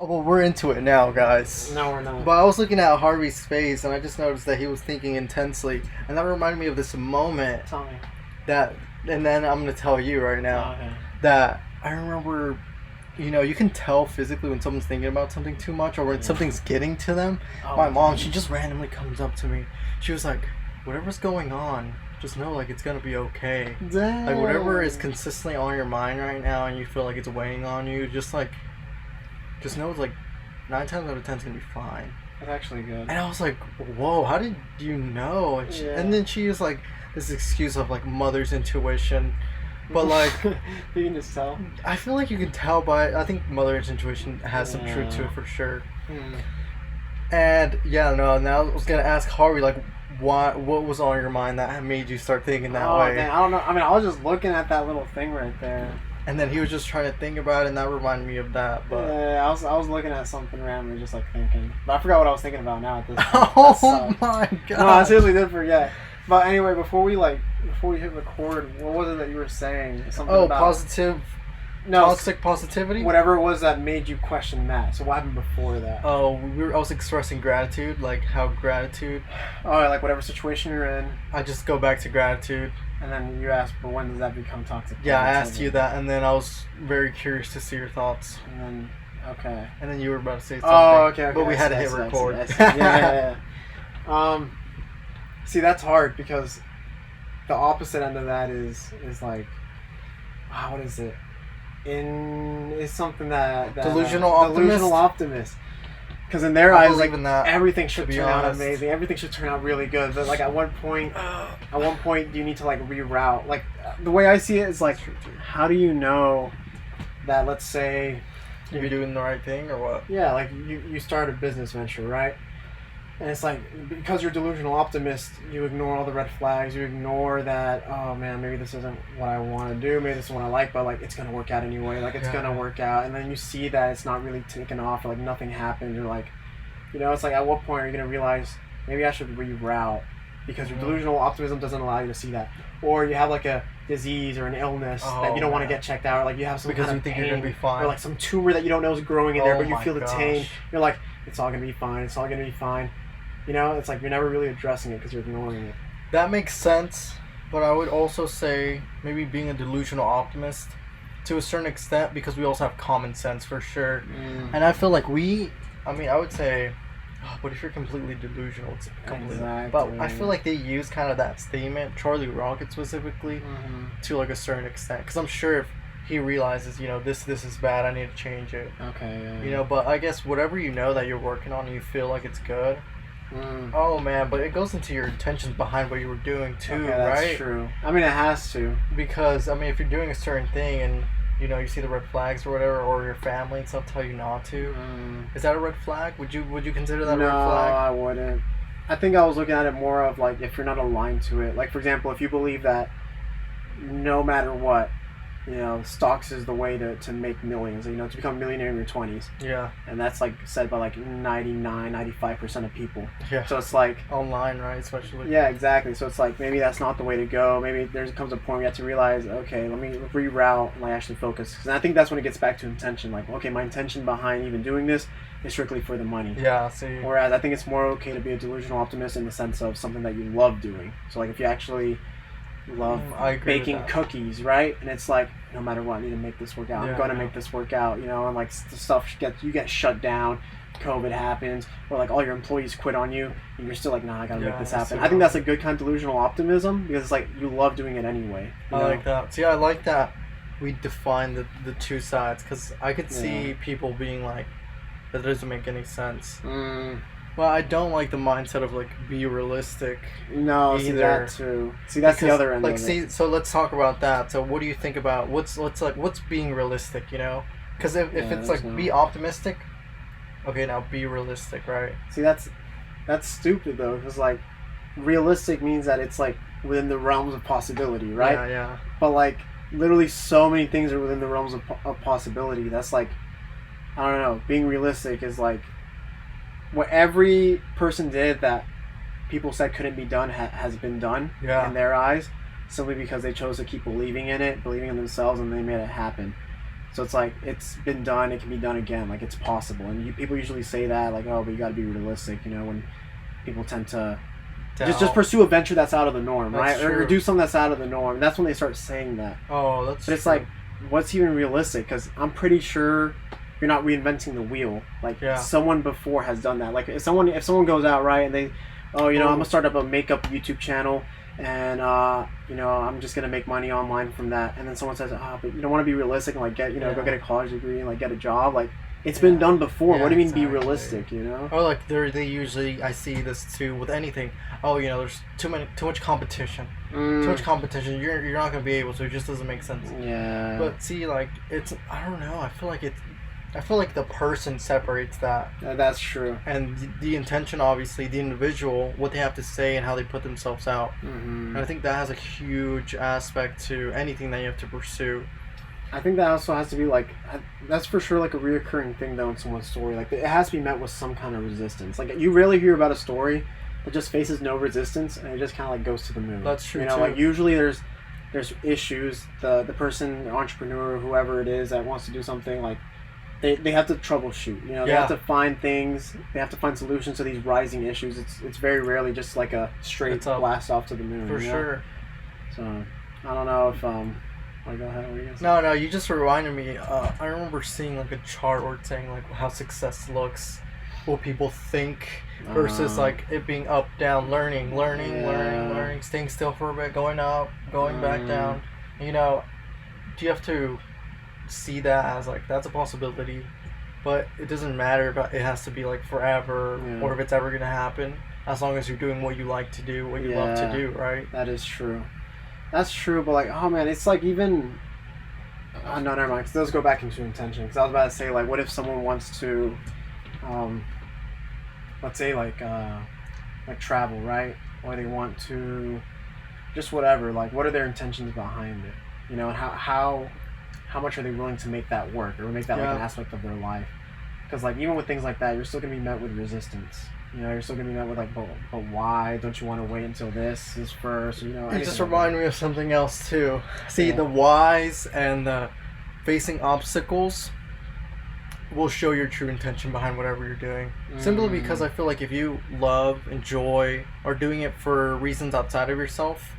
Oh, well, we're into it now, guys. No, we're not. But I was looking at Harvey's face, and I just noticed that he was thinking intensely, and that reminded me of this moment Tell me. that, and then I'm gonna tell you right now Okay. that I remember. You can tell physically when someone's thinking about something too much, or when something's getting to them. Oh, My mom, she just randomly comes up to me. She was like, "Whatever's going on, just know like it's gonna be okay. Damn. Like whatever is consistently on your mind right now, and you feel like it's weighing on you, just know it's like 9 times out of 10 it's gonna be fine." That's actually good. And I was like, "Whoa, how did you know?" And then she was like, this excuse of like mother's intuition, but like you can just tell. I feel like you can tell by I think mother's intuition has some truth to it for sure. And yeah, no. Now I was gonna ask Harvey like, what was on your mind that made you start thinking that way? Man, I don't know. I mean, I was just looking at that little thing right there. And then he was just trying to think about it, and that reminded me of that. But yeah, I was looking at something randomly, just like thinking. But I forgot what I was thinking about now at this point. oh my god! No, I seriously did forget. But anyway, before we hit record, what was it that you were saying? Something about toxic positivity. Whatever it was that made you question that. So what happened before that? Oh, I was expressing gratitude, like how gratitude. Oh, like whatever situation you're in. I just go back to gratitude. And then you asked, but when does that become toxic? Yeah, I asked you that, and then I was very curious to see your thoughts. And then, okay. And then you were about to say something. Oh, okay. But we had to hit record. I see. Yeah. See, that's hard because the opposite end of that is like, wow, what is it? Is something that delusional optimist. Because in their eyes, like everything should turn out amazing. Everything should turn out really good. But like at one point, you need to like reroute. Like the way I see it is like, how do you know that? Let's say you're doing the right thing or what? Yeah, like you start a business venture, right? And it's like, because you're a delusional optimist, you ignore all the red flags. You ignore that, oh man, maybe this isn't what I want to do. Maybe this is what I like, but like it's going to work out anyway. Like it's going to work out. And then you see that it's not really taken off, or like nothing happened. You're like, it's like at what point are you going to realize maybe I should reroute? Because your delusional optimism doesn't allow you to see that. Or you have like a disease or an illness that you don't want to get checked out. Or like you have some because kind you of think pain, you're going to be fine. or like some tumor that you don't know is growing in there, but you feel the gosh. pain. You're like, it's all going to be fine. It's all going to be fine. It's like you're never really addressing it because you're ignoring it. That makes sense, but I would also say maybe being a delusional optimist to a certain extent, because we also have common sense for sure. And I feel like I would say, but if you're completely delusional, it's completely. Exactly. But I feel like they use kind of that statement, Charlie Rocket specifically, to like a certain extent. Because I'm sure if he realizes, this is bad, I need to change it. Okay. Yeah. But I guess whatever that you're working on and you feel like it's good. Oh man, but it goes into your intentions behind what you were doing too, right? That's true. I mean, it has to. Because if you're doing a certain thing and you see the red flags or whatever, or your family and stuff tell you not to, is that a red flag? Would you consider that a red flag? No, I wouldn't. I think I was looking at it more of like if you're not aligned to it. Like for example, if you believe that no matter what, stocks is the way to make millions, to become a millionaire in your 20s. Yeah. And that's like said by like 95% of people. Yeah. So it's like online, right? Especially. Yeah, exactly. So it's like maybe that's not the way to go. Maybe there comes a point where you have to realize, okay, let me reroute and like actually focus. And I think that's when it gets back to intention. Like, okay, my intention behind even doing this is strictly for the money. Yeah, see. Whereas I think it's more okay to be a delusional optimist in the sense of something that you love doing. So like if you actually love baking cookies, right? And it's like, no matter what, I need to make this work out. I'm going to make this work out, and like the stuff you get shut down, COVID happens, or like all your employees quit on you, and you're still like, nah, I got to make this happen. I think that's a good kind of delusional optimism because it's like you love doing it anyway. I like that. See, I like that we define the two sides, because I could see people being like, that doesn't make any sense. Well, I don't like the mindset of like be realistic. No, see that too. See, that's the other end. So let's talk about that. So what do you think about what's being realistic? Because if it's like be optimistic, okay, now be realistic, right? See, that's stupid though, because like realistic means that it's like within the realms of possibility, right? Yeah. But like literally, so many things are within the realms of possibility. That's like, I don't know. Being realistic is like, what every person did that people said couldn't be done has been done in their eyes, simply because they chose to keep believing in it, believing in themselves, and they made it happen. So it's like it's been done, it can be done again, like it's possible. And people usually say that, like, oh, but you got to be realistic, you know, when people tend to just pursue a venture that's out of the norm, right? Or do something that's out of the norm. And that's when they start saying that. Oh, that's. But it's like, what's even realistic? Because I'm pretty sure you're not reinventing the wheel. Like someone before has done that. Like if someone goes out, right, and they, oh, you know, I'm gonna start up a makeup YouTube channel, and you know, I'm just gonna make money online from that. And then someone says, but you don't want to be realistic and like get, you know, go get a college degree and like get a job. Like it's been done before. What do you mean be realistic? You know? Or like they usually, I see this too with anything. Oh, you know, there's too much competition. Too much competition. You're not gonna be able to. It just doesn't make sense. Yeah. But see, like I don't know. I feel like the person separates that. That's true. And the intention, obviously, the individual, what they have to say and how they put themselves out. Mm-hmm. And I think that has a huge aspect to anything that you have to pursue. I think that also has to be like, that's for sure like a reoccurring thing though in someone's story. Like it has to be met with some kind of resistance. Like you rarely hear about a story that just faces no resistance and it just kind of like goes to the moon. That's true. You know, too. like usually there's issues. The person, the entrepreneur, whoever it is that wants to do something, like they have to troubleshoot. You know, they have to find things. They have to find solutions to these rising issues. It's very rarely just like a straight blast off to the moon. For sure. So I don't know if go ahead. What are you gonna say? No, you just reminded me. I remember seeing like a chart or saying like how success looks, what people think, versus like it being up, down, learning, staying still for a bit, going up, going back down. You know, do you have to see that as like that's a possibility, but it doesn't matter. But it has to be like forever, or if it's ever gonna happen. As long as you're doing what you like to do, what you love to do, right? That is true. That's true, but like, oh man, it's like even. No, never mind. Cause those go back into intention. Because I was about to say, like, what if someone wants to, let's say, like travel, right? Or they want to, just whatever. Like, what are their intentions behind it? You know, and how much are they willing to make that work or make that like an aspect of their life? Because like even with things like that, you're still gonna be met with resistance. You know, you're still gonna be met with like, but why don't you want to wait until this is first? You know, you just remind me of something else too. See, the whys and the facing obstacles will show your true intention behind whatever you're doing. Simply because I feel like if you love, enjoy, or doing it for reasons outside of yourself,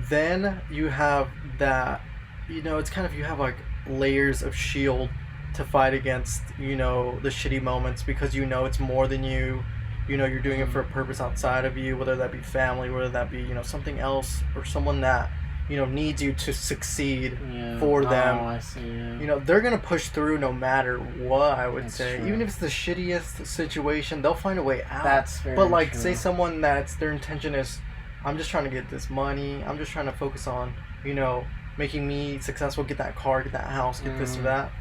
then you have that. You know, it's kind of you have like layers of shield to fight against, you know, the shitty moments because you know it's more than you. You know, you're doing it for a purpose outside of you, whether that be family, whether that be, you know, something else or someone that, you know, needs you to succeed for them. I see, You know, they're going to push through no matter what, I would say. True. Even if it's the shittiest situation, they'll find a way out. That's very But, like, true. say someone that's their intention is, I'm just trying to get this money. I'm just trying to focus on, you know, making me successful, get that car, get that house, get this or that.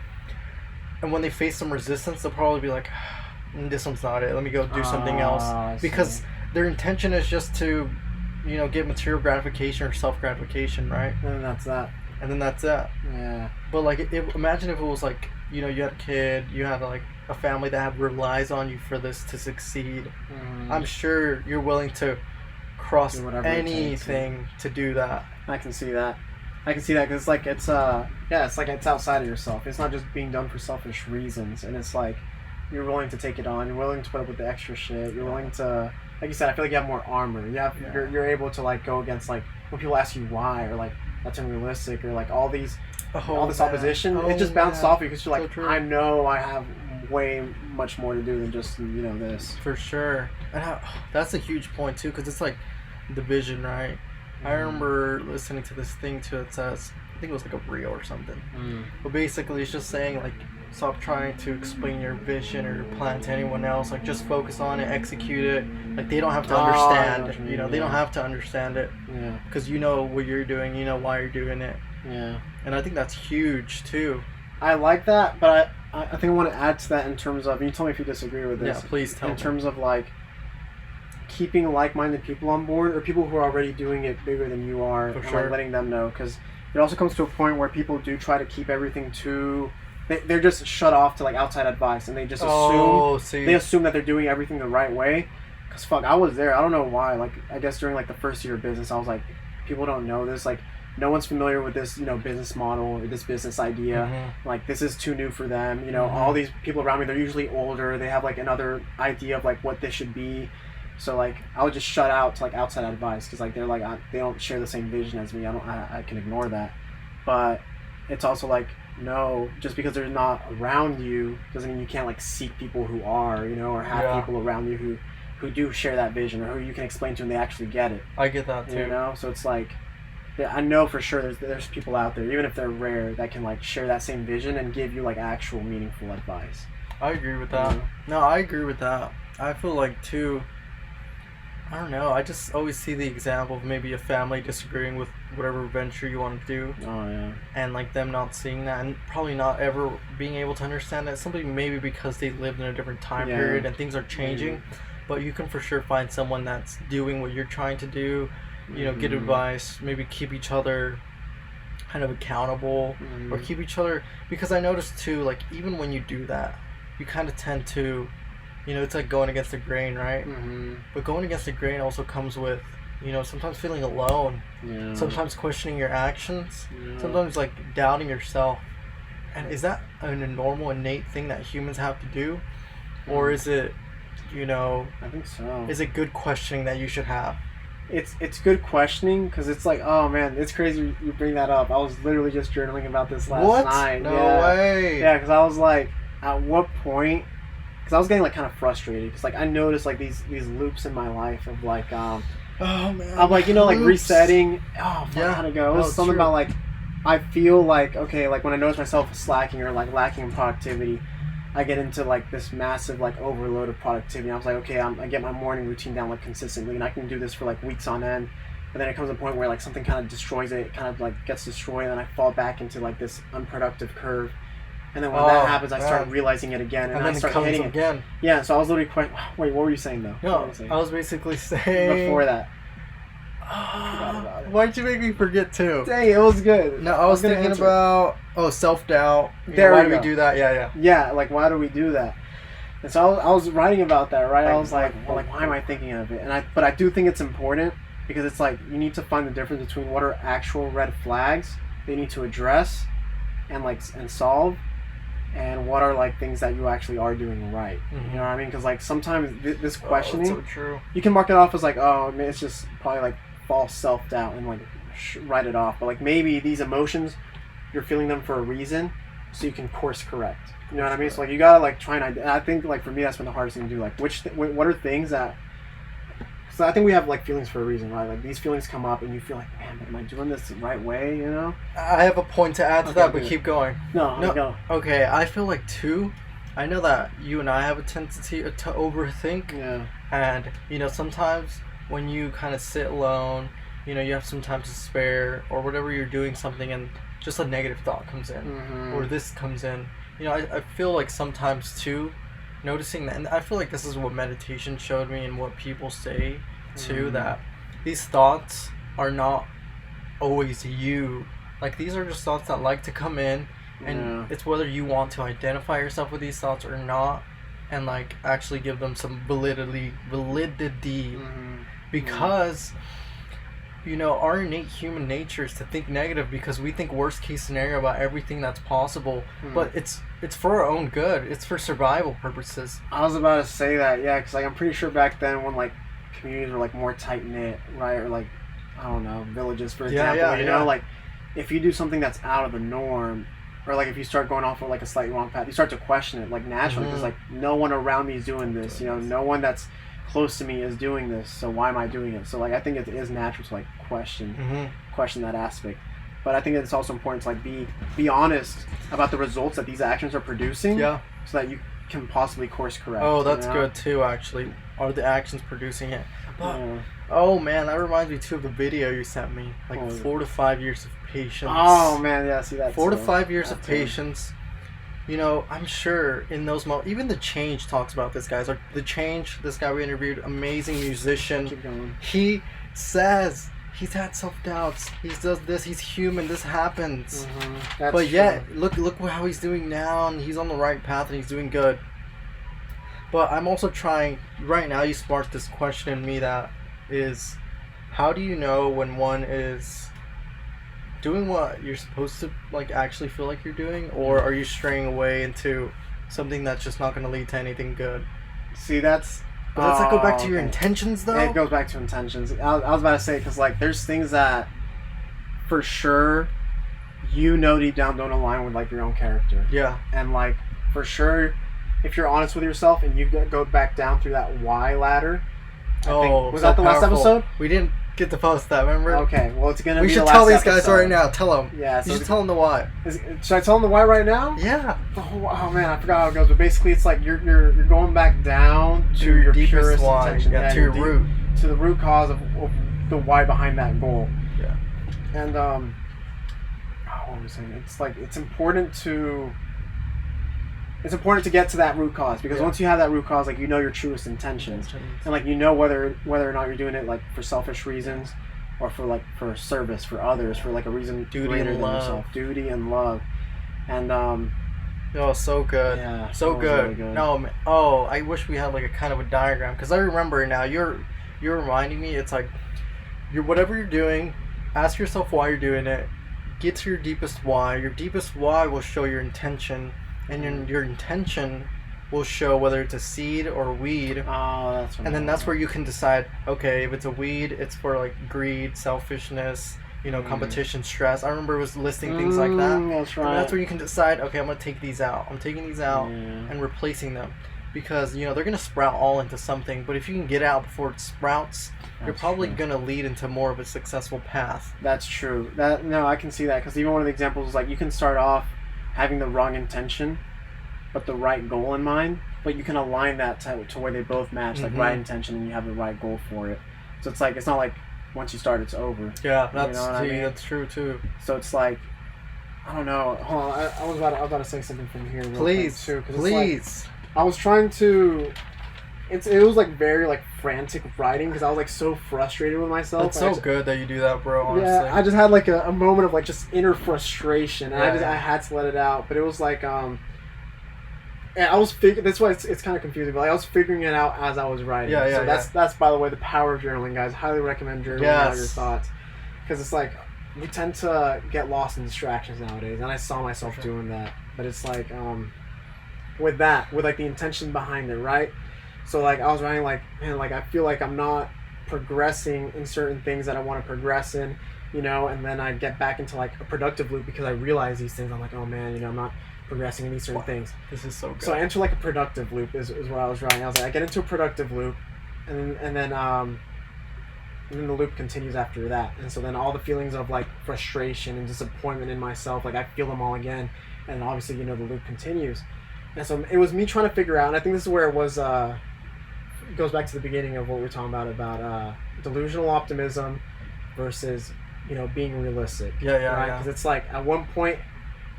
And when they face some resistance, they'll probably be like, this one's not it. Let me go do something else. Because their intention is just to, you know, get material gratification or self-gratification, right? And then that's that. Yeah. But, like, imagine if it was, like, you know, you had a kid, you had, like, a family that relies on you for this to succeed. I'm sure you're willing to cross anything to do that. I can see that. Because it's like it's it's outside of yourself. It's not just being done for selfish reasons, and it's like you're willing to take it on. You're willing to put up with the extra shit. You're willing to, like you said, I feel like you have more armor. You're able to like go against like when people ask you why or like that's unrealistic or like all this opposition. It just bounced off you because you're like, I know I have way much more to do than just, you know, this. For sure, and that's a huge point too, because it's like division, right? I remember listening to this thing too. It says, I think it was like a reel or something. But basically, it's just saying like, stop trying to explain your vision or your plan to anyone else. Like, just focus on it, execute it. Like, they don't have to understand. You know, they don't have to understand it. Yeah. Because you know what you're doing. You know why you're doing it. Yeah. And I think that's huge too. I like that, but I think I want to add to that in terms of. You tell me if you disagree with this. Yeah, please tell me. In terms of like keeping like-minded people on board or people who are already doing it bigger than you are, and like letting them know, because it also comes to a point where people do try to keep everything too. They're just shut off to like outside advice, and they just assume that they're doing everything the right way. Cause fuck, I was there. I don't know why. Like I guess during like the first year of business, I was like, people don't know this. Like no one's familiar with this, business model or this business idea. Mm-hmm. Like, this is too new for them. All these people around me, they're usually older. They have like another idea of like what this should be. So like, I would just shut out to like outside advice because like they're like they don't share the same vision as me. I can ignore that. But it's also like, no, just because they're not around you doesn't mean you can't like seek people who are, or have people around you who do share that vision or who you can explain to and they actually get it. I get that too. So it's like, yeah, I know for sure there's people out there, even if they're rare, that can like share that same vision and give you like actual meaningful advice. I agree with that. No, I agree with that. I feel like too, I don't know, I just always see the example of maybe a family disagreeing with whatever venture you want to do. Oh, yeah. And like them not seeing that and probably not ever being able to understand that. Simply maybe because they lived in a different time period and things are changing. But you can for sure find someone that's doing what you're trying to do, get advice, maybe keep each other kind of accountable or keep each other, because I noticed too, like even when you do that, you kind of tend to, it's like going against the grain, right? But going against the grain also comes with, sometimes feeling alone, sometimes questioning your actions, sometimes like doubting yourself. And is that a normal innate thing that humans have to do? Or is it, I think so. Is it good questioning that you should have? It's good questioning because it's like, oh man, it's crazy you bring that up. I was literally just journaling about this last night. No way. Yeah, because I was like, at what point? Because I was getting like kind of frustrated because like I noticed like these loops in my life of like oh man, I'm like like resetting. Oh, how'd it go? It was something about like I feel like okay, like when I notice myself slacking or like lacking in productivity, I get into like this massive like overload of productivity. I was like, okay, I get my morning routine down like consistently, and I can do this for like weeks on end. And then it comes to a point where like something kind of destroys it, kind of like gets destroyed, and then I fall back into like this unproductive curve. And then when that happens, I start realizing it again, and then I start it comes hitting again. it. Yeah, so I was literally quite. Wait, what were you saying though? No, I was basically saying before that. Why'd you make me forget too? Dang, it was good. No, I was thinking about self-doubt. Why do we do that? Yeah, like why do we do that? And so I was writing about that, right? I was like, why am I thinking of it? But I do think it's important because it's like you need to find the difference between what are actual red flags they need to address and solve, and what are like things that you actually are doing right. You know what I mean? Because like sometimes this questioning, that's so true. You can mark it off as like, oh, man, it's just probably like false self-doubt and like write it off. But like maybe these emotions, you're feeling them for a reason, so you can course correct. You know what I mean? So like you gotta like try and I think like for me that's been the hardest thing to do. Like what are things that. So I think we have like feelings for a reason, right? Like these feelings come up and you feel like, man, am I doing this the right way? I have a point to add to that, but keep going. No. Go. Okay, I feel like too. I know that you and I have a tendency to overthink. Yeah. And sometimes when you kind of sit alone, you have some time to spare or whatever, you're doing something and just a negative thought comes in or this comes in. I feel like sometimes too, noticing that, and I feel like this is what meditation showed me and what people say too, that these thoughts are not always you. Like these are just thoughts that like to come in, and it's whether you want to identify yourself with these thoughts or not, and like actually give them some validity because our innate human nature is to think negative because we think worst case scenario about everything that's possible, but it's for our own good. It's for survival purposes. I was about to say that, yeah, because like I'm pretty sure back then when like communities were like more tight knit, right, or like I don't know, villages for example, like if you do something that's out of the norm, or like if you start going off on like a slightly wrong path, you start to question it like naturally because like no one around me is doing this, no one that's close to me is doing this, so why am I doing it? So like I think it is natural to like question that aspect, but I think it's also important to like be honest about the results that these actions are producing, so that you can possibly course correct. Oh, that's good too. Actually, are the actions producing it? Oh man, that reminds me too of the video you sent me, like 4 to 5 years of patience. Oh man, yeah, see that 4 to 5 years of patience. I'm sure in those moments, even The Change talks about this, guys. Like The Change, this guy we interviewed, amazing musician. Keep going. He says he's had self-doubts. He does this. He's human. This happens. But yet, look how he's doing now, and he's on the right path, and he's doing good. But I'm also trying, right now you sparked this question in me that is, how do you know when one is doing what you're supposed to like actually feel like you're doing, or are you straying away into something that's just not going to lead to anything good? See, that's. But does that go back to your okay. intentions though? It goes back to intentions. I was about to say, because like there's things that for sure you know deep down don't align with like your own character. Yeah. And like for sure, if you're honest with yourself and you go back down through that why ladder. Was that the last episode? We didn't get to post that, remember? Okay, well it's gonna we be should the last tell these episode. guys right now. Tell them. Yeah, so you should tell them the why. Should I tell them the why right now? Yeah. Oh man, I forgot how it goes. But basically, it's like you're going back down to your deepest purest why. intention. Yeah, to your root. To the root cause of the why behind that goal. Yeah. And what was I saying? It's like it's important to get to that root cause, because once you have that root cause, like you know your truest intentions, and like you know whether or not you're doing it like for selfish reasons, or for service for others, for like a reason duty greater and than love. yourself. Duty and love. And oh, so good. Yeah, so good. really good. No, man. Oh, I wish we had like a kind of a diagram, because I remember now. You're reminding me. It's like whatever you're doing, ask yourself why you're doing it. Get to your deepest why. Your deepest why will show your intention, and your intention will show whether it's a seed or a weed. Oh, that's what. And then that's where you can decide. Okay, if it's a weed, it's for like greed, selfishness, competition, stress. I remember it was listing things like that. That's right. And that's where you can decide, okay, I'm going to take these out. I'm taking these out Yeah. and replacing them. Because, they're going to sprout all into something. But if you can get out before it sprouts, you're probably going to lead into more of a successful path. That's true. No, I can see that, because even one of the examples is like you can start off having the wrong intention, but the right goal in mind. But you can align that to where they both match, like right intention, and you have the right goal for it. So it's like, it's not like once you start, it's over. Yeah, that's I mean? that's true too. So it's like, I don't know. Hold on, I was about to say something from here. Please, too, please. I was trying to. It was like very like frantic writing, because I was like so frustrated with myself. It's so good that you do that, bro. Honestly. Yeah, I just had like a moment of like just inner frustration, and Yeah. I had to let it out. But it was like and I was figuring. That's why it's kind of confusing. But like, I was figuring it out as I was writing. Yeah. So that's by the way the power of journaling, guys. Highly recommend journaling out your thoughts, because it's like we tend to get lost in distractions nowadays, and I saw myself doing that. But it's like with like the intention behind it, right? So like I was writing like, man, like I feel like I'm not progressing in certain things that I want to progress in, and then I get back into like a productive loop, because I realize these things. I'm like, oh man, I'm not progressing in these certain things. This is so good. So I enter like a productive loop is what I was writing. I was like, I get into a productive loop, and then the loop continues after that. And so then all the feelings of like frustration and disappointment in myself, like I feel them all again, and obviously the loop continues. And so it was me trying to figure out, and I think this is where it was goes back to the beginning of what we were talking about delusional optimism versus being realistic. Yeah, right? yeah. Because it's like, at one point,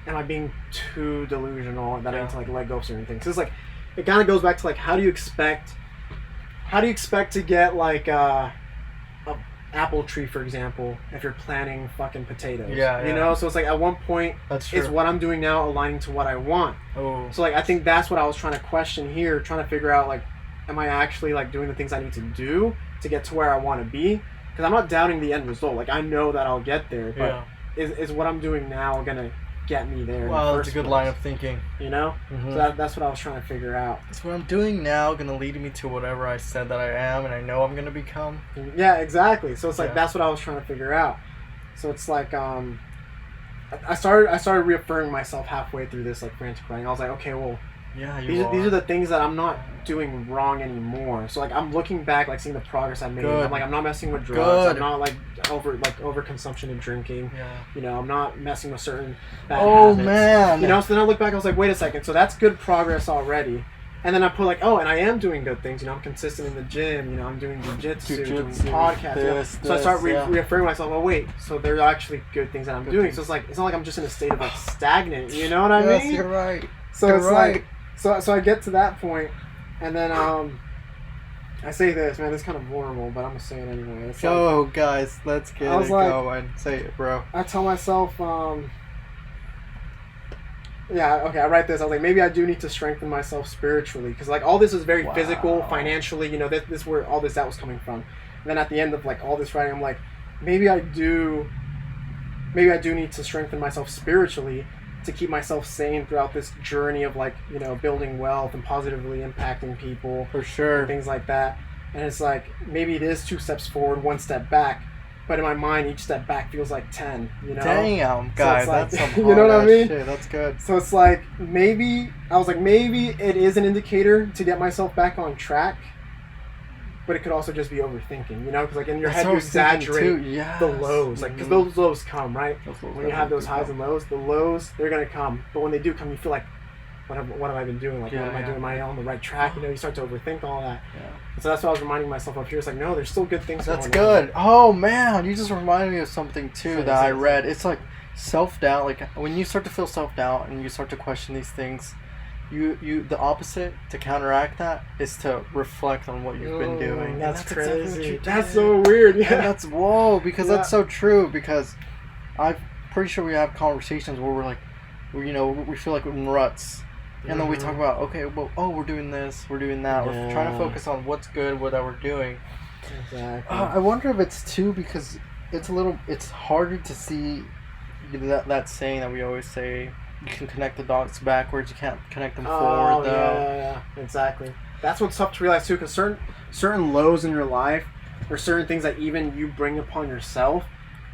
am I being too delusional that I need to like let go of certain things? So it's like, it kind of goes back to like, how do you expect to get like a apple tree, for example, if you're planting fucking potatoes? Yeah. So it's like, at one point, That's true. is what I'm doing now aligning to what I want? Oh. So like, I think that's what I was trying to question here, trying to figure out like, am I actually like doing the things I need to do to get to where I want to be? Because I'm not doubting the end result. Like, I know that I'll get there, but is what I'm doing now gonna get me there? Well, that's a good line of thinking. Mm-hmm. So that's what I was trying to figure out. Is what I'm doing now gonna lead me to whatever I said that I am and I know I'm gonna become? Yeah, exactly. So it's like, that's what I was trying to figure out. So it's like I started reaffirming myself halfway through this like frantic writing. I was like, okay, well, these are the things that I'm not doing wrong anymore. So like, I'm looking back, like seeing the progress I made. Good. I'm like, I'm not messing with drugs. Good. I'm not like over consumption of drinking. Yeah. I'm not messing with certain bad Oh habits. man. So then I look back, I was like, wait a second. So that's good progress already. And then I put like, oh, and I am doing good things. I'm consistent in the gym. I'm doing jiu-jitsu, doing podcasts. So I start reaffirming myself. Oh wait, so there are actually good things that I'm doing. So it's like, it's not like I'm just in a state of like stagnant. You know what I mean? Yes, you're right. So you're it's right. like, so I get to that point, and then I say this, man. This is kind of vulnerable, but I'm gonna say it anyway. It's Go, guys, let's get it going. Say it, bro. I tell myself, yeah, okay, I write this. I was like, maybe I do need to strengthen myself spiritually, because like all this is very physical, financially. This where all this that was coming from. And then at the end of like all this writing, I'm like, maybe maybe I do need to strengthen myself spiritually to keep myself sane throughout this journey of like, you know, building wealth and positively impacting people For sure. and things like that. And it's like maybe it is 2 steps forward, 1 step back, but in my mind each step back feels like 10, you know. Damn, guys, so like, that's some you know what I mean? shit. That's good. So it's like maybe it is an indicator to get myself back on track, but it could also just be overthinking, you know, because like in your head you exaggerate the lows, like because those lows come, right? When you have those highs and lows, the lows, they're gonna come, but when they do come, you feel like, what have I been doing? Like, what am I doing? Am I on the right track? You know, you start to overthink all that. Yeah. And so that's what I was reminding myself of here. It's like, no, there's still good things going on. That's good. Oh man, you just reminded me of something too that I read. It's like self-doubt. Like when you start to feel self-doubt and you start to question these things, you the opposite to counteract that is to reflect on what you've been doing. That's crazy. Exactly that's so weird. Yeah. And that's that's so true, because I'm pretty sure we have conversations where we're like, we feel like we're in ruts. And then we talk about, okay, well, we're doing this, we're doing that. We're trying to focus on what's good, what we're doing. Exactly. I wonder if it's too, because it's harder to see that saying that we always say, you can connect the dots backwards, you can't connect them forward, though. Yeah, exactly. That's what's tough to realize, too, because certain lows in your life, or certain things that even you bring upon yourself,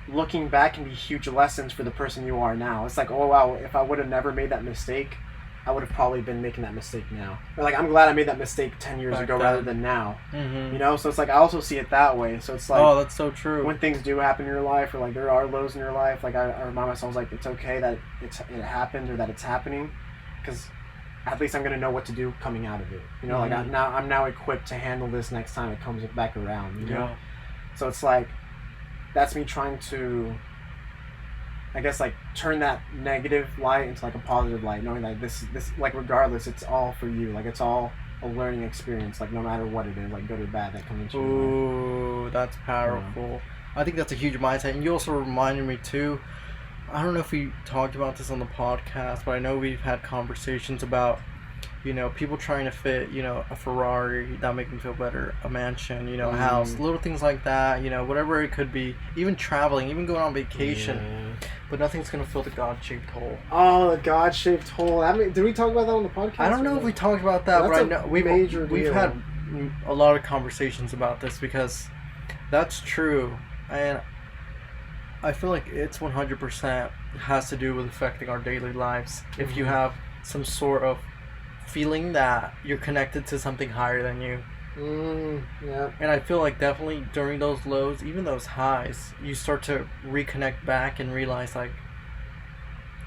looking back can be huge lessons for the person you are now. It's like, oh, wow, if I would have never made that mistake, I would have probably been making that mistake now. Or like, I'm glad I made that mistake 10 years ago rather than now. Mm-hmm. You know, so it's like I also see it that way. So it's like, oh, that's so true. When things do happen in your life, or like there are lows in your life, like I remind myself, like, it's okay that it happened or that it's happening, because at least I'm gonna know what to do coming out of it. You know, like I'm now equipped to handle this next time it comes back around. You know, so it's like that's me trying to, I guess, like turn that negative light into like a positive light, knowing that this like regardless, it's all for you. Like it's all a learning experience. Like no matter what it is, like good or bad, that comes into your life. Ooh, that's powerful. Yeah. I think that's a huge mindset. And you also reminded me too. I don't know if we talked about this on the podcast, but I know we've had conversations about, people trying to fit, a Ferrari that make them feel better, a mansion, a house, little things like that, whatever it could be, even traveling, even going on vacation. Yeah. But nothing's going to fill the God-shaped hole. Oh, the God-shaped hole. Did we talk about that on the podcast? I don't know if we talked about that, but I know we've had a lot of conversations about this, because that's true. And I feel like it's 100% has to do with affecting our daily lives. Mm-hmm. If you have some sort of feeling that you're connected to something higher than you. Yeah. And I feel like definitely during those lows, even those highs, you start to reconnect back and realize like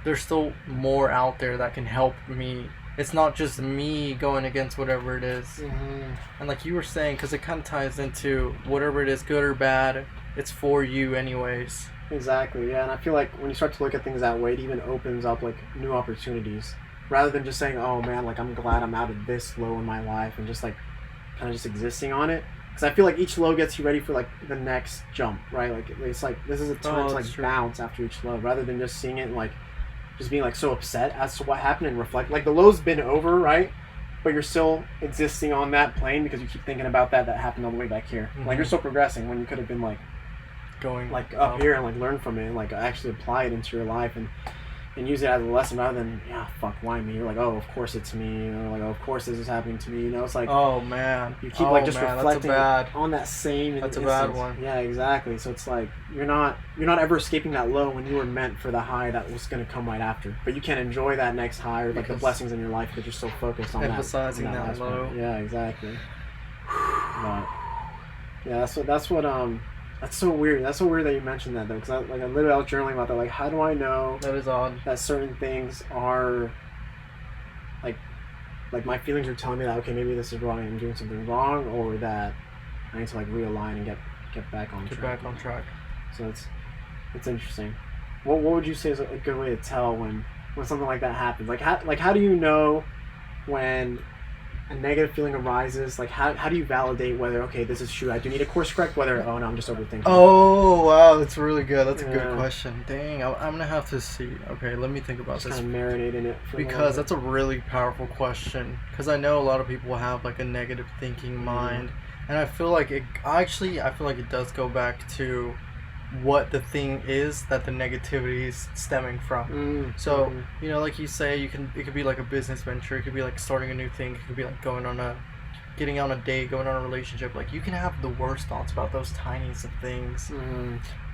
there's still more out there that can help me. It's not just me going against whatever it is. Mm-hmm. And like you were saying, because it kind of ties into whatever it is, good or bad, it's for you anyways. Exactly, yeah. And I feel like when you start to look at things that way, it even opens up like new opportunities, rather than just saying, oh man, like I'm glad I'm out of this low in my life, and just like kind of just existing on it. Because I feel like each low gets you ready for like the next jump, right? Like it's like this is a time to like bounce after each low, rather than just seeing it and like just being like so upset as to what happened and reflect. Like the low's been over, right? But you're still existing on that plane because you keep thinking about that happened all the way back here. Mm-hmm. Like you're still progressing when you could have been like going like up here and like learn from it and like actually apply it into your life and use it as a lesson, rather than fuck, why me? You're like, oh, of course it's me, or like, oh, of course this is happening to me. It's like, oh man, you keep reflecting on that same. That's a bad one. Yeah, exactly. So it's like you're not ever escaping that low when you were meant for the high that was going to come right after. But you can't enjoy that next high or like the blessings in your life because you're so focused on emphasizing that low. Yeah, exactly. But yeah, that's what that's so weird. That's so weird that you mentioned that, though, because I was journaling about that. Like, how do I know that is odd that certain things are like my feelings are telling me that okay, maybe this is wrong, I'm doing something wrong, or that I need to like realign and get back on track. Get back on track. So it's interesting. What would you say is a good way to tell when something like that happens? Like how do you know when a negative feeling arises? Like how do you validate whether okay, this is true, I do need to course correct, whether oh no, I'm just overthinking? Oh wow, that's really good. That's a good question. Dang, I'm gonna have to see. Okay, let me think about this. Kind of marinate in it because that's a really powerful question. Because I know a lot of people have like a negative thinking mind, and I feel like it does go back to what the thing is that the negativity is stemming from. So, like you say, it could be like a business venture, it could be like starting a new thing, it could be like getting on a date, going on a relationship. Like, you can have the worst thoughts about those tiniest of things,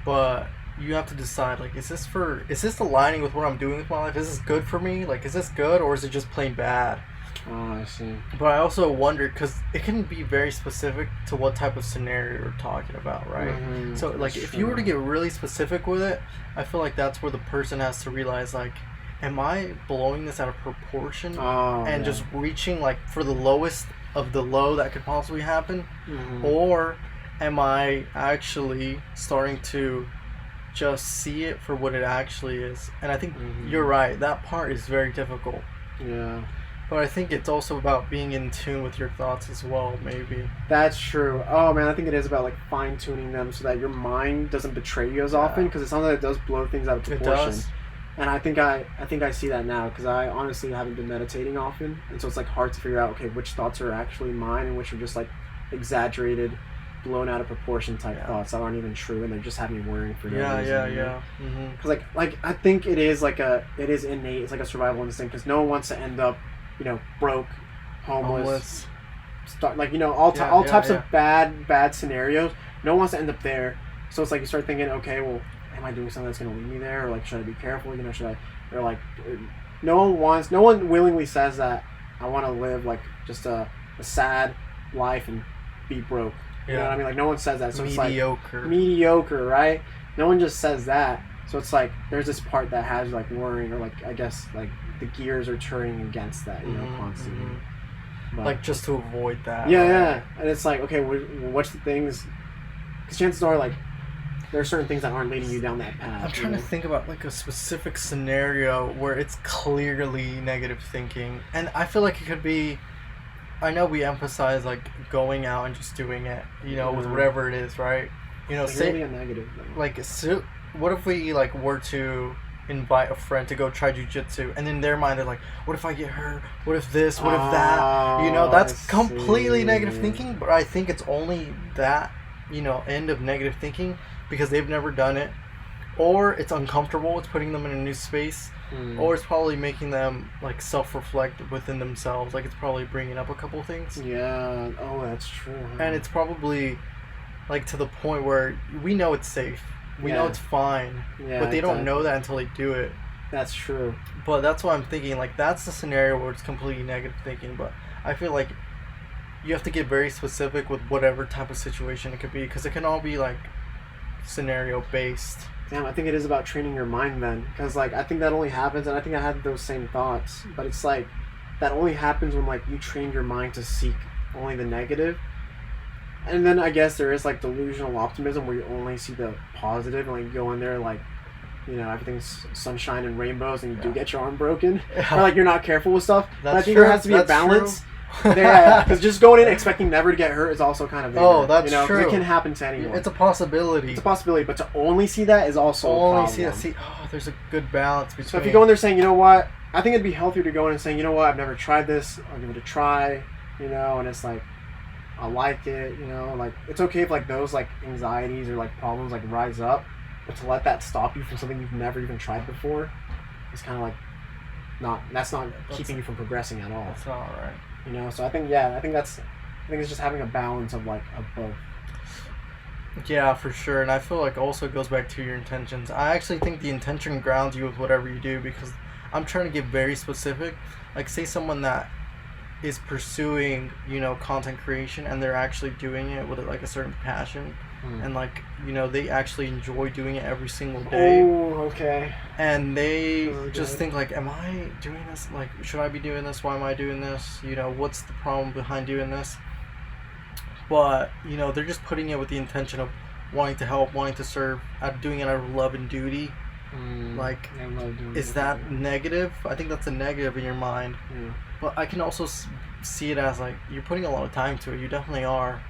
but you have to decide, like, is this aligning with what I'm doing with my life? Is this good for me? Like, is this good, or is it just plain bad? Oh, I see. But I also wonder, because it can be very specific to what type of scenario you're talking about, right? So, like, if you were to get really specific with it, I feel like that's where the person has to realize, like, am I blowing this out of proportion and just reaching, like, for the lowest of the low that could possibly happen? Or am I actually starting to just see it for what it actually is? And I think you're right. That part is very difficult. Yeah. But I think it's also about being in tune with your thoughts as well, maybe. That's true. Oh, man, I think it is about, like, fine-tuning them so that your mind doesn't betray you as often, because it sounds like it does blow things out of proportion. It does. And I think I see that now, because I honestly haven't been meditating often, and so it's, like, hard to figure out, okay, which thoughts are actually mine and which are just, like, exaggerated, blown out of proportion type thoughts that aren't even true, and they're just having me worrying for no reason. Yeah. Because like I think it is innate. It's like a survival instinct, because no one wants to end up, broke, homeless. All types of bad scenarios. No one wants to end up there. So it's like you start thinking, okay, well, am I doing something that's going to lead me there, or like should I be careful? No one willingly says that I want to live like just a sad life and be broke. You know what I mean? Like, no one says that. So mediocre. It's like mediocre, right? No one just says that. So it's like there's this part that has like worrying, or like I guess like the gears are turning against that, constantly. But, like, just to avoid that. Yeah. And it's like, okay, what's the things? Because chances are, like, there are certain things that aren't leading you down that path. I'm trying to think about like a specific scenario where it's clearly negative thinking, and I feel like it could be. I know we emphasize like going out and just doing it, with whatever it is, right? Say really a negative thing. Like, so what if we like were to invite a friend to go try jujitsu, and in their mind they're like, what if I get hurt? What if this? What if that? That's completely negative thinking. But I think it's only that, end of negative thinking, because they've never done it, or it's uncomfortable. It's putting them in a new space. Or it's probably making them like self-reflect within themselves. Like, it's probably bringing up a couple things. Yeah. Oh, that's true. Huh? And it's probably like to the point where we know it's safe. We know it's fine. Yeah, but they don't know that until they do it. That's true. But that's why I'm thinking, like, that's the scenario where it's completely negative thinking. But I feel like you have to get very specific with whatever type of situation it could be, because it can all be like scenario based. Damn, I think it is about training your mind then, because like I think that only happens, and I think I had those same thoughts, but it's like that only happens when like you train your mind to seek only the negative. And then I guess there is like delusional optimism where you only see the positive, and like you go in there like, everything's sunshine and rainbows, and you do get your arm broken, or like you're not careful with stuff. But I think there has to be a balance. Yeah, because just going in expecting never to get hurt is also kind of ignorant, that's true. It can happen to anyone. It's a possibility. But to only see that is also a problem. There's a good balance between. So if you go in there saying, you know what, I think it'd be healthier to go in and saying, you know what, I've never tried this, I'll give it a try, and it's like, I like it, like it's okay if like those like anxieties or like problems like rise up, but to let that stop you from something you've never even tried before is kind of like that's not keeping you from progressing at all. That's not right. So I think it's just having a balance of like of both. Yeah, for sure. And I feel like also it goes back to your intentions. I actually think the intention grounds you with whatever you do, because I'm trying to get very specific. Like, say someone that is pursuing, content creation, and they're actually doing it with like a certain passion, and like, they actually enjoy doing it every single day. Oh, okay. And they just think like, am I doing this? Like, should I be doing this? Why am I doing this? What's the problem behind doing this? But, they're just putting it with the intention of wanting to help, wanting to serve, doing it out of love and duty. Like, is that negative? I think that's a negative in your mind. Yeah. But I can also see it as like, you're putting a lot of time to it. You definitely are.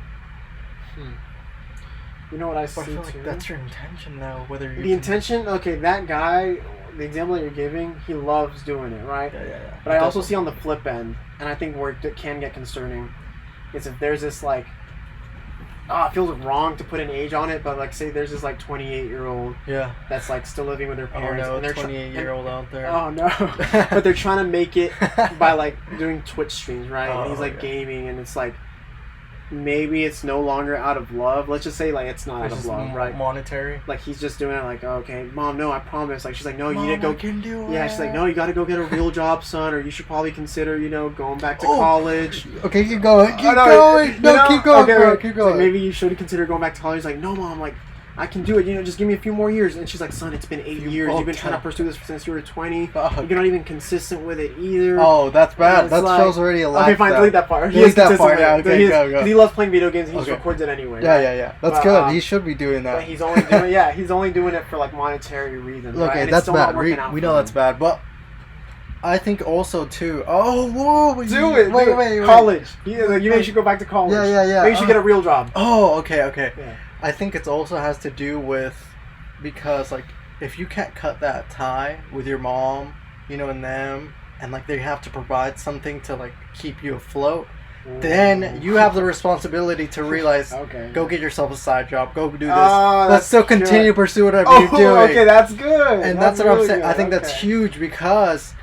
You know what I see I feel too? like that's your intention, though. Whether the intention, okay, that guy, the example that you're giving, he loves doing it, right? Yeah. But I also see on the flip end, and I think where it can get concerning, is if there's this like it feels wrong to put an age on it, but like say there's this like 28-year-old Yeah. that's like still living with their Oh parents, no, and they're 28-year-old out there. Oh no, but they're trying to make it by like doing Twitch streams, right? Oh, and he's like yeah. gaming, and it's like maybe it's no longer out of love. Let's just say like it's not out It's of just love, right? monetary. Like he's just doing it like, oh, okay, mom, no, I promise. Like she's like, no, Mom, you need to I go. can do Yeah, it. she's like, no, you got to go get a real job, son, or you should probably consider, going back to Oh. college. Okay, keep going. Keep Oh, no, going. you No, know? keep going, Okay, bro. wait. Keep It's going. like, maybe you should consider going back to college. He's like, no, mom, like I can do it. Just give me a few more years. And she's like, son, it's been 8 years. You've been trying to pursue this since you were 20. Fuck. You're not even consistent with it either. Oh, that's bad. It's That like- shows already a lot. Okay, fine, delete that part. He Delete is that consistent part, with yeah, it. okay, He is- go. 'cause he loves playing video games. And he just Okay. records it anyway. Yeah, right? yeah, yeah. That's But, good. He should be doing But that. he's only doing he's only doing it for like monetary reasons. Right? Okay, And it's that's still not bad. working out We for know him. that's bad, but I think also too. Oh, whoa! Do it. Wait. College. You maybe should go back to college. Yeah. Maybe you should get a real job. Oh, okay. Yeah. I think it also has to do with because like if you can't cut that tie with your mom, and them, and like they have to provide something to like keep you afloat, then you have the responsibility to realize, Okay. go get yourself a side job, go do this. Oh, But that's still continue to pursue whatever Oh, you're doing. okay, that's good. And that's what I'm really saying. good. I think that's Okay. huge because,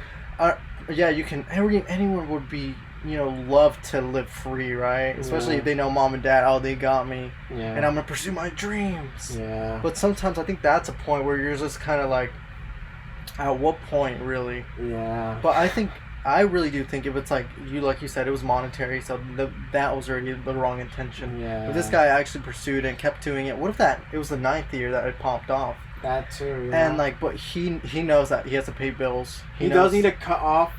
you can. Anyone would be, love to live free, right? Especially Yeah. if they know mom and dad. Oh, they got me, Yeah. and I'm gonna pursue my dreams. Yeah. But sometimes I think that's a point where you're just kind of like, at what point, really? Yeah. But I really do think if it's like you said, it was monetary, so that was already the wrong intention. Yeah. But this guy actually pursued it and kept doing it. What if it was the 9th year that it popped off? That too. Yeah. And but he knows that he has to pay bills. he knows, does need to cut off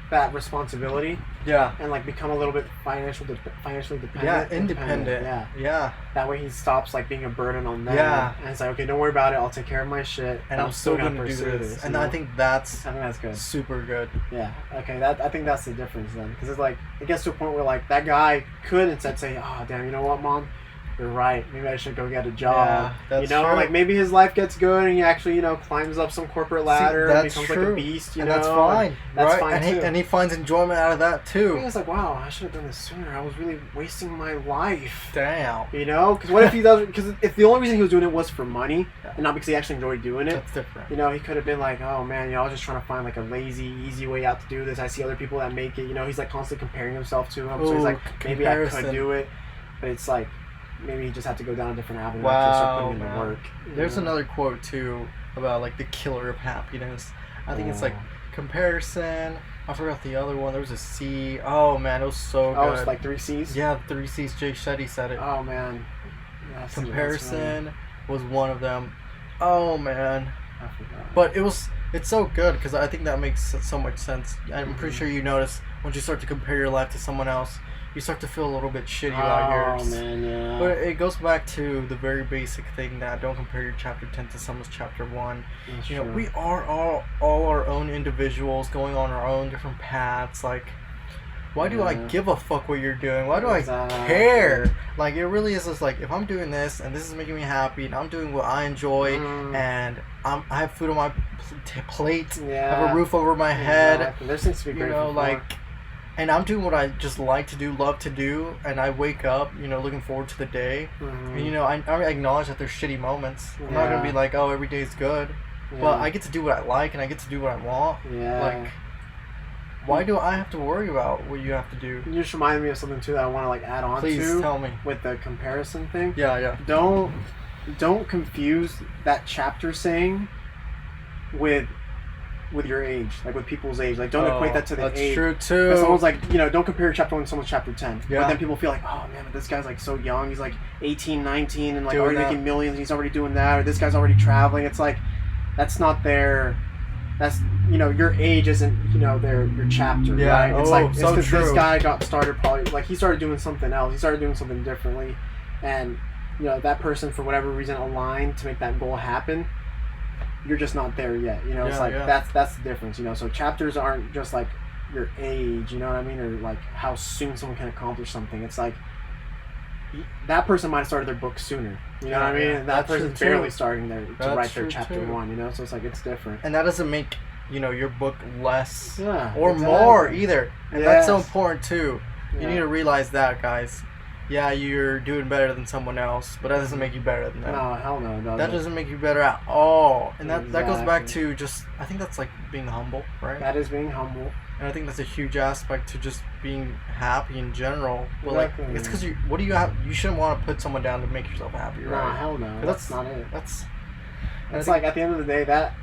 that responsibility Yeah. and like become a little bit financially dependent. Yeah, independent. Yeah. Yeah. That way he stops like being a burden on them. Yeah. And it's like, okay, don't worry about it. I'll take care of my shit. And I'm still gonna do pursue this. And you I know? think that's I think that's good. super good. Yeah. Okay. I think that's the difference then, because it's like it gets to a point where like that guy could instead say, "Oh, damn, you know what, mom? You're right. Maybe I should go get a job." Yeah, that's true. like maybe his life gets good and he actually, climbs up some corporate ladder and that's becomes true. like a beast. And that's fine. That's right? fine and too. he finds enjoyment out of that too. He's like, wow, I should have done this sooner. I was really wasting my life. Damn. Because what if he does? Because if the only reason he was doing it was for money and not because he actually enjoyed doing it, That's different. he could have been like, oh man, I was just trying to find like a lazy, easy way out to do this. I see other people that make it. He's like constantly comparing himself to him. So he's Ooh, like, maybe I could comparison. do it, but it's like maybe he just had to go down a different avenue. Wow, to start putting in the man. work. There's another quote too about like the killer of happiness. I think it's like Oh. comparison. I forgot the other one. There was a C. Oh man, it was so good. Oh, it's like 3 C's. Yeah, 3 C's. Jay Shetty said it. Oh man. Yeah, that's Comparison was one of them. Oh man. I forgot. But it's so good because I think that makes so much sense. I'm pretty sure you notice once you start to compare your life to someone else, you start to feel a little bit shitty about yours. Oh man, yeah. But it goes back to the very basic thing that don't compare your chapter 10 to someone's chapter 1. That's You know, true. we are all our own individuals going on our own different paths. Like, why do I Yeah. give a fuck what you're doing? Why do I Exactly. care? Like, it really is just like, if I'm doing this and this is making me happy and I'm doing what I enjoy and I have food on my plate, I have a roof over my head, Exactly. There's things to be you grateful know, for. like, and I'm doing what I just like to do, love to do, and I wake up, looking forward to the day. Mhm. And, I acknowledge that there's shitty moments. I'm not gonna Yeah. be like, oh, every day's good. Yeah. But I get to do what I like and I get to do what I want. Yeah. Like, why do I have to worry about what you have to do? You just reminded me of something too that I want to like add on Please to tell me. with the comparison thing. Yeah. Don't confuse that chapter saying with your age, like with people's age. Like don't equate that to the that's age. true too. If someone's like, don't compare your chapter 1 to someone's chapter 10. Yeah. But then people feel like, oh man, but this guy's like so young. He's like 18, 19 and like Doing already that. making millions and he's already doing that. Or this guy's already traveling. It's like, that's not that's, your age isn't, your chapter, Yeah. right? It's Oh, like, it's so 'cause true. this guy got started probably, like he started doing something else. He started doing something differently. And, that person for whatever reason aligned to make that goal happen. You're just not there yet, it's Yeah, like yeah. that's the difference, so chapters aren't just like your age, you know what I mean, or like how soon someone can accomplish something. It's like that person might have started their book sooner, you know what I mean, Yeah, and that that's true, person's too. barely starting to That's write their true, chapter too. 1, so it's like it's different. And that doesn't make, your book less Yeah, or exactly. more either. And that's so Yes. important too. You Yeah. need to realize that, guys. yeah, you're doing better than someone else, but that doesn't make you better than them. No, hell no, it doesn't. That doesn't make you better at all. And that goes back Exactly. to just, I think that's like being humble, right? That is being humble. And I think that's a huge aspect to just being happy in general. But Exactly. like, it's because what do you have? You shouldn't want to put someone down to make yourself happy, No, right? hell no. 'Cause That's not it. That's. It's like at the end of the day, that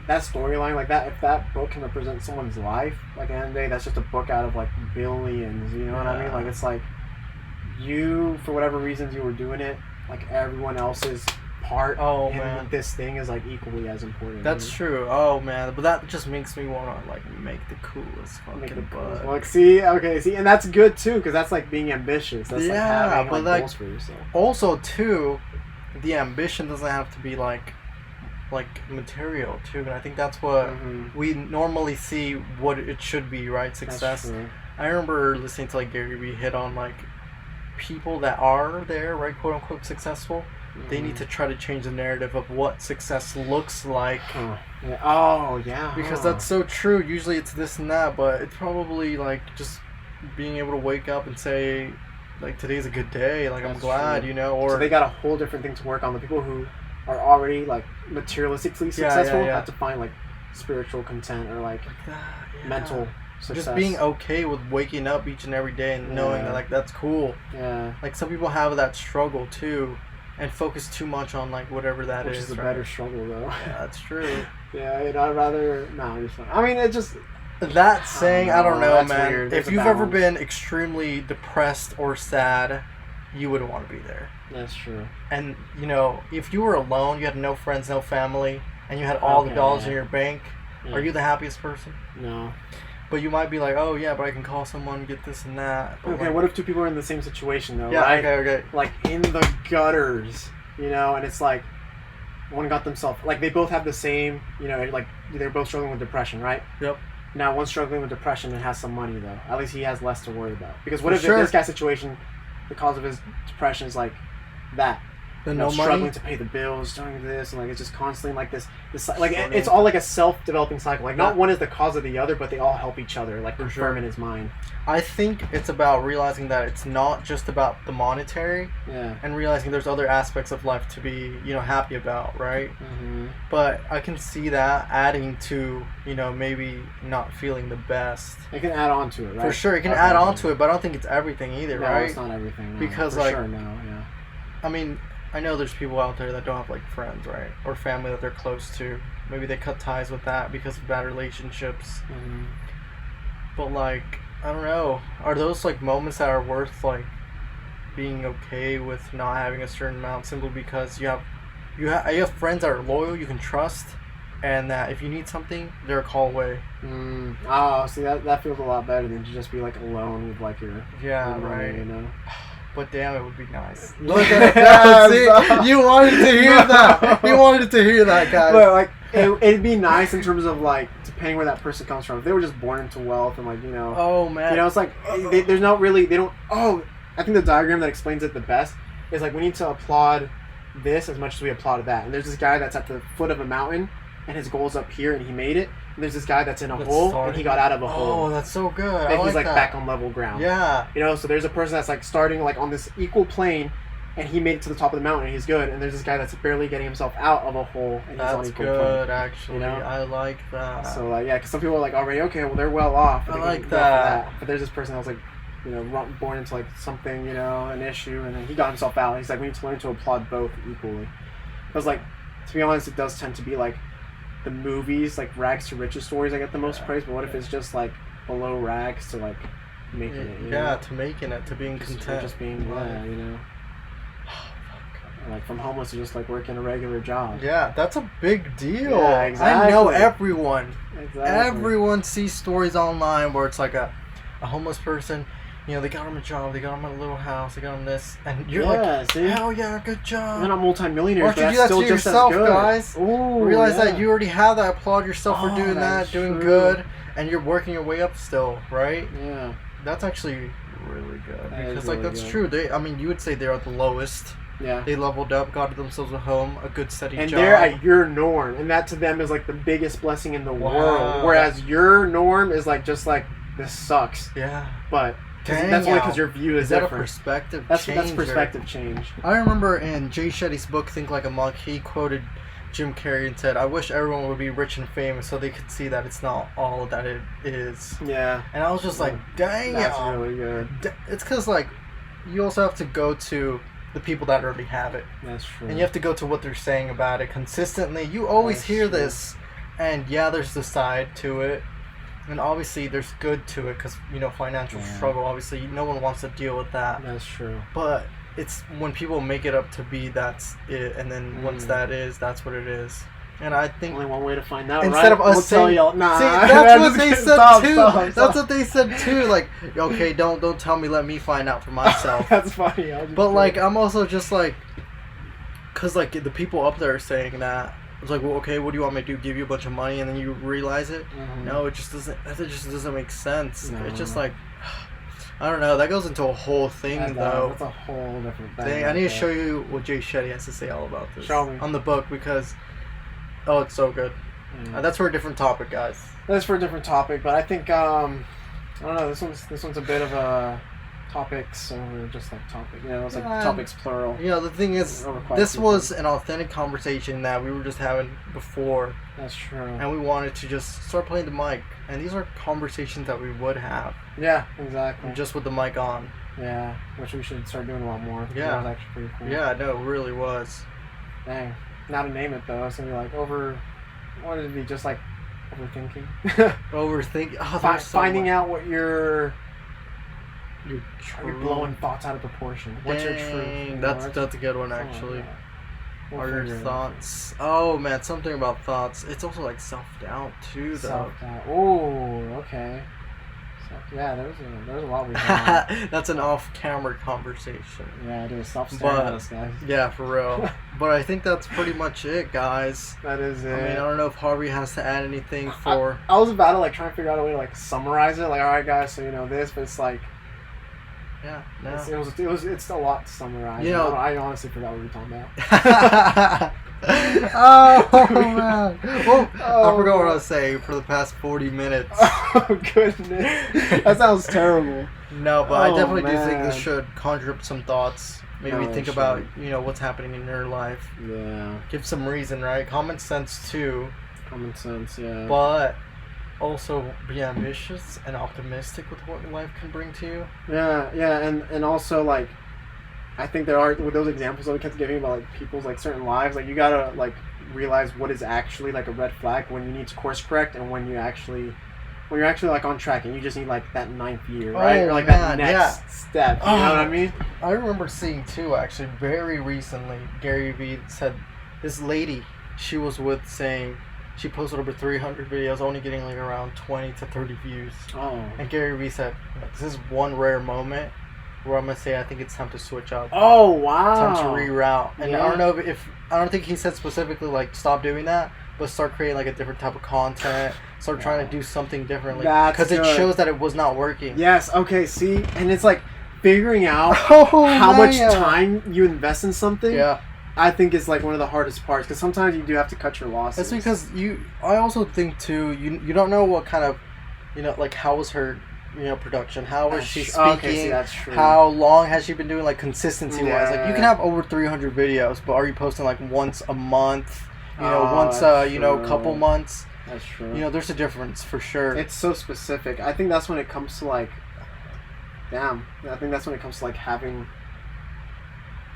storyline, like that, if that book can represent someone's life, like at the end of the day, that's just a book out of like billions. You know what I mean? Like it's like you, for whatever reasons you were doing it, like everyone else's part in this thing is like equally as important. That's true. Oh man, but that just makes me want to like make the coolest fucking book. Like see, and that's good too, because that's like being ambitious. That's like having like goals for yourself. Also too, the ambition doesn't have to be like material too, and I think that's what we normally see what it should be, right? Success. I remember listening to like Gary Vee hit on like people that are there, right, quote unquote successful. They need to try to change the narrative of what success looks like. Yeah. Oh yeah. Because that's so true. Usually it's this and that, but it's probably like just being able to wake up and say, like, today's a good day. Like, I'm glad, you know. Or so they got a whole different thing to work on. The people who are already like materialistically successful have to find like spiritual content or like mental success. Just being okay with waking up each and every day and knowing that like that's cool. Yeah. Like some people have that struggle too. And focus too much on like whatever that Which is. Which is a better struggle though. Yeah, that's true. Yeah, I'd rather I mean, it just that saying. I don't know, man. Weird. If you've ever been extremely depressed or sad, you wouldn't want to be there. That's true. And you know, if you were alone, you had no friends, no family, and you had all the dollars in your bank, are you the happiest person? No. But you might be like, oh yeah, but I can call someone, get this and that. But okay, like, what if two people are in the same situation though? Yeah, right? okay. Like in the gutters, you know, and it's like one got themselves like they both have the same, you know, like they're both struggling with depression, right? Yep. Now one's struggling with depression and has some money though. At least he has less to worry about. Because what if in this guy's situation, the cause of his depression is like that? Struggling money? To pay the bills, doing this, and like it's just constantly like this like it's all like a self-developing cycle. Like not one is the cause of the other, but they all help each other. Like confirm in his mind. I think it's about realizing that it's not just about the monetary, and realizing there's other aspects of life to be, you know, happy about, right? But I can see that adding to, you know, maybe not feeling the best. It can add on to it, right? For sure, it can add on to it, but I don't think it's everything either, right? No, it's not everything. No. Because for like, sure, no, yeah. I mean, I know there's people out there that don't have like friends, right, or family that they're close to. Maybe they cut ties with that because of bad relationships. But like, I don't know. Are those like moments that are worth like being okay with not having a certain amount simply because you have friends that are loyal, you can trust, and that if you need something, they're a call away. Oh, see that feels a lot better than to just be like alone with like your right. You know. But damn, it would be nice. Look at that. See, you wanted to hear that. You wanted to hear that, guys. But like, it'd be nice in terms of like depending where that person comes from. If they were just born into wealth and like, you know. Oh man. You know, it's like there's not really they don't. Oh, I think the diagram that explains it the best is like we need to applaud this as much as we applaud that. And there's this guy that's at the foot of a mountain and his goal's up here and he made it. And there's this guy that's in a hole and he got out of a hole. Oh, that's so good. And he's like back on level ground. Yeah. You know, so there's a person that's like starting like on this equal plane and he made it to the top of the mountain and he's good. And there's this guy that's barely getting himself out of a hole and he's on equal plane. That's good, actually. You know? I like that. So like, yeah, because some people are like already, okay, well they're well off. I like that. But there's this person that was like, you know, born into like something, you know, an issue, and then he got himself out. He's like, we need to learn to applaud both equally. I was like, to be honest, it does tend to be like the movies, like rags to riches stories, I get the most praise. But what if it's just like below rags to like making it? You know? To making it, to being content, just being you know, like from homeless to just like working a regular job. Yeah, that's a big deal. Yeah, exactly. I know everyone. Exactly. Everyone sees stories online where it's like a homeless person. You know, they got him a job, they got him a little house, they got him this, and you're like, see? hell yeah, good job. They're not multi-millionaires, Why don't you do that to yourself, guys? Ooh, realize that you already have that. Applaud yourself for doing that, doing good, and you're working your way up still, right? Yeah. That's actually really good. Because, like, really that's good. true. I mean, you would say they're at the lowest. Yeah. They leveled up, got themselves a home, a good steady job. And they're at your norm, and that to them is, like, the biggest blessing in the world. Whereas your norm is, like, just, like, this sucks. Yeah. But Dang, That's only because your view is that different. a perspective That's change? perspective change. I remember in Jay Shetty's book, Think Like a Monk, he quoted Jim Carrey and said, "I wish everyone would be rich and famous so they could see that it's not all that it is." Yeah. And I was just like, dang, that's really good. It's because, like, you also have to go to the people that already have it. That's true. And you have to go to what they're saying about it consistently. You always hear this, and yeah, there's the side to it. And obviously, there's good to it because, financial struggle. Obviously, no one wants to deal with that. That's true. But it's when people make it up to be, that's it. And then once that is, that's what it is. And I think only one way to find out. Instead of us we'll saying, tell y'all, nah, see, that's what they said too. Stop. That's what they said too. Like, okay, don't tell me. Let me find out for myself. That's funny. But like, I'm also just like, cause like the people up there are saying that. It's like, well, okay, what do you want me to do? Give you a bunch of money and then you realize it? Mm-hmm. No, it just doesn't. It just doesn't make sense. No. It's just like, I don't know. That goes into a whole thing though. That's a whole different thing. I need to show you what Jay Shetty has to say all about this. Show me on the book because, oh, it's so good. That's for a different topic, guys. That's for a different topic, but I think I don't know. This one's a bit of a topics over just like topic. It's like topics plural. The thing is, this was an authentic conversation that we were just having before. That's true. And we wanted to just start playing the mic, and these are conversations that we would have. Yeah, exactly. Just with the mic on. Yeah, which we should start doing a lot more. Yeah, that was actually pretty cool. Yeah, no, it really was. Dang. Now to name it though, it's gonna be like what would it be? Just like overthinking. Overthinking. Oh, finding out what you're blowing thoughts out of proportion. What's your truth? That's a good one actually. What are your thoughts? Oh man, something about thoughts. It's also like self-doubt too, though. Self-doubt. Oh, okay. Yeah, there's a lot we can. That's an off-camera conversation. Yeah, it is. Stop staring at us, guys. Yeah, for real. But I think that's pretty much it, guys. That is it. I mean, I don't know if Harvey has to add anything for. I was about to like try and figure out a way to like summarize it. Like, all right, guys, so this, but it's like. Yeah, no. It's a lot to summarize. I honestly forgot what we were talking about. Oh man! Well, I forgot what I was saying for the past 40 minutes. Oh goodness, that sounds terrible. No, but I definitely do think this should conjure up some thoughts. Maybe think about what's happening in your life. Yeah. Give some reason, right? Common sense too. Common sense, yeah. But also be ambitious and optimistic with what life can bring to you. Yeah, and also like. I think there are with those examples that we kept giving about like people's like certain lives, like you gotta like realize what is actually like a red flag when you need to course correct and when you're actually like on track and you just need like that 9th year, right? Or like that next step. You know what I mean? I remember seeing too actually very recently. Gary Vee said this lady she was with saying she posted over 300 videos, only getting like around 20 to 30 views. Oh. And Gary Vee said, "This is one rare moment." Where I'm gonna say I think it's time to switch up. Oh wow! Time to reroute, and I don't know if I don't think he said specifically like stop doing that, but start creating like a different type of content. Start trying to do something differently because it shows that it was not working. Yes. Okay. See, and it's like figuring out how much time you invest in something. Yeah. I think is like one of the hardest parts because sometimes you do have to cut your losses. That's because I also think too. You don't know what kind of, like how was her. Production. How is she speaking? Okay, see, that's true. How long has she been doing, like, consistency-wise? Like, you can have over 300 videos, but are you posting, like, once a month? Once, a couple months? That's true. There's a difference, for sure. It's so specific. I think that's when it comes to, like... Damn. I think that's when it comes to, like, having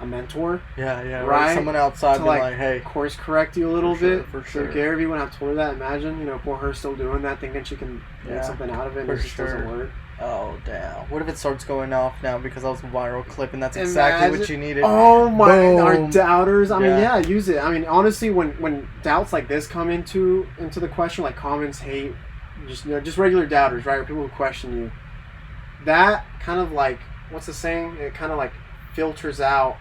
a mentor. Yeah, right? Someone outside to, be like, hey... course correct you a little bit. For sure. So Gary Vee wouldn't have told her that. Imagine, poor her still doing that, thinking she can make something out of it, and it just doesn't work. Oh, damn. What if it starts going off now because that was a viral clip and that's exactly what you needed? Oh, my... Boom. Our doubters. I mean, use it. I mean, honestly, when doubts like this come into the question, like comments, hate, just regular doubters, right? Or people who question you, that kind of like... What's the saying? It kind of like filters out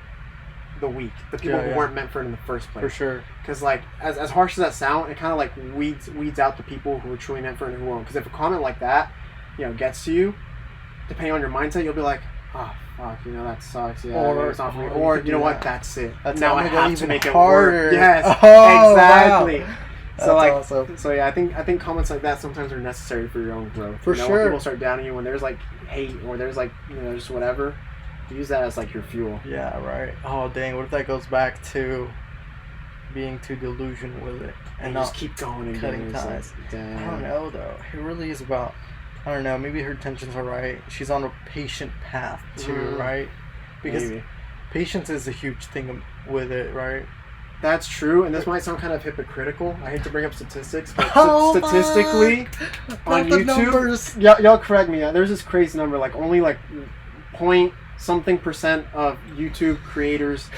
the weak. The people who weren't meant for it in the first place. For sure. Because, like, as harsh as that sound, it kind of like weeds out the people who are truly meant for it and who won't. Because if a comment like that... gets to you, depending on your mindset, you'll be like, oh, fuck, that sucks, or it's not for me. Or, you know what, that's it. Now I have to make it harder. Yes, exactly. Wow. So like, awesome. so yeah, I think comments like that sometimes are necessary for your own growth. For When sure. people start downing you, when there's like hate or there's like just whatever, use that as like your fuel. Yeah, right. Oh dang, what if that goes back to being too delusional with it And not just keep going and cutting getting ties? Like, damn. I don't know though. It really is about. I don't know. Maybe her intentions are right. She's on a patient path too, right? Because Maybe. patience is a huge thing with it, right? That's true, and this might sound kind of hypocritical. I hate to bring up statistics, but Oh, statistically, on the YouTube, numbers. y'all correct me. There's this crazy number, like only like point something percent of YouTube creators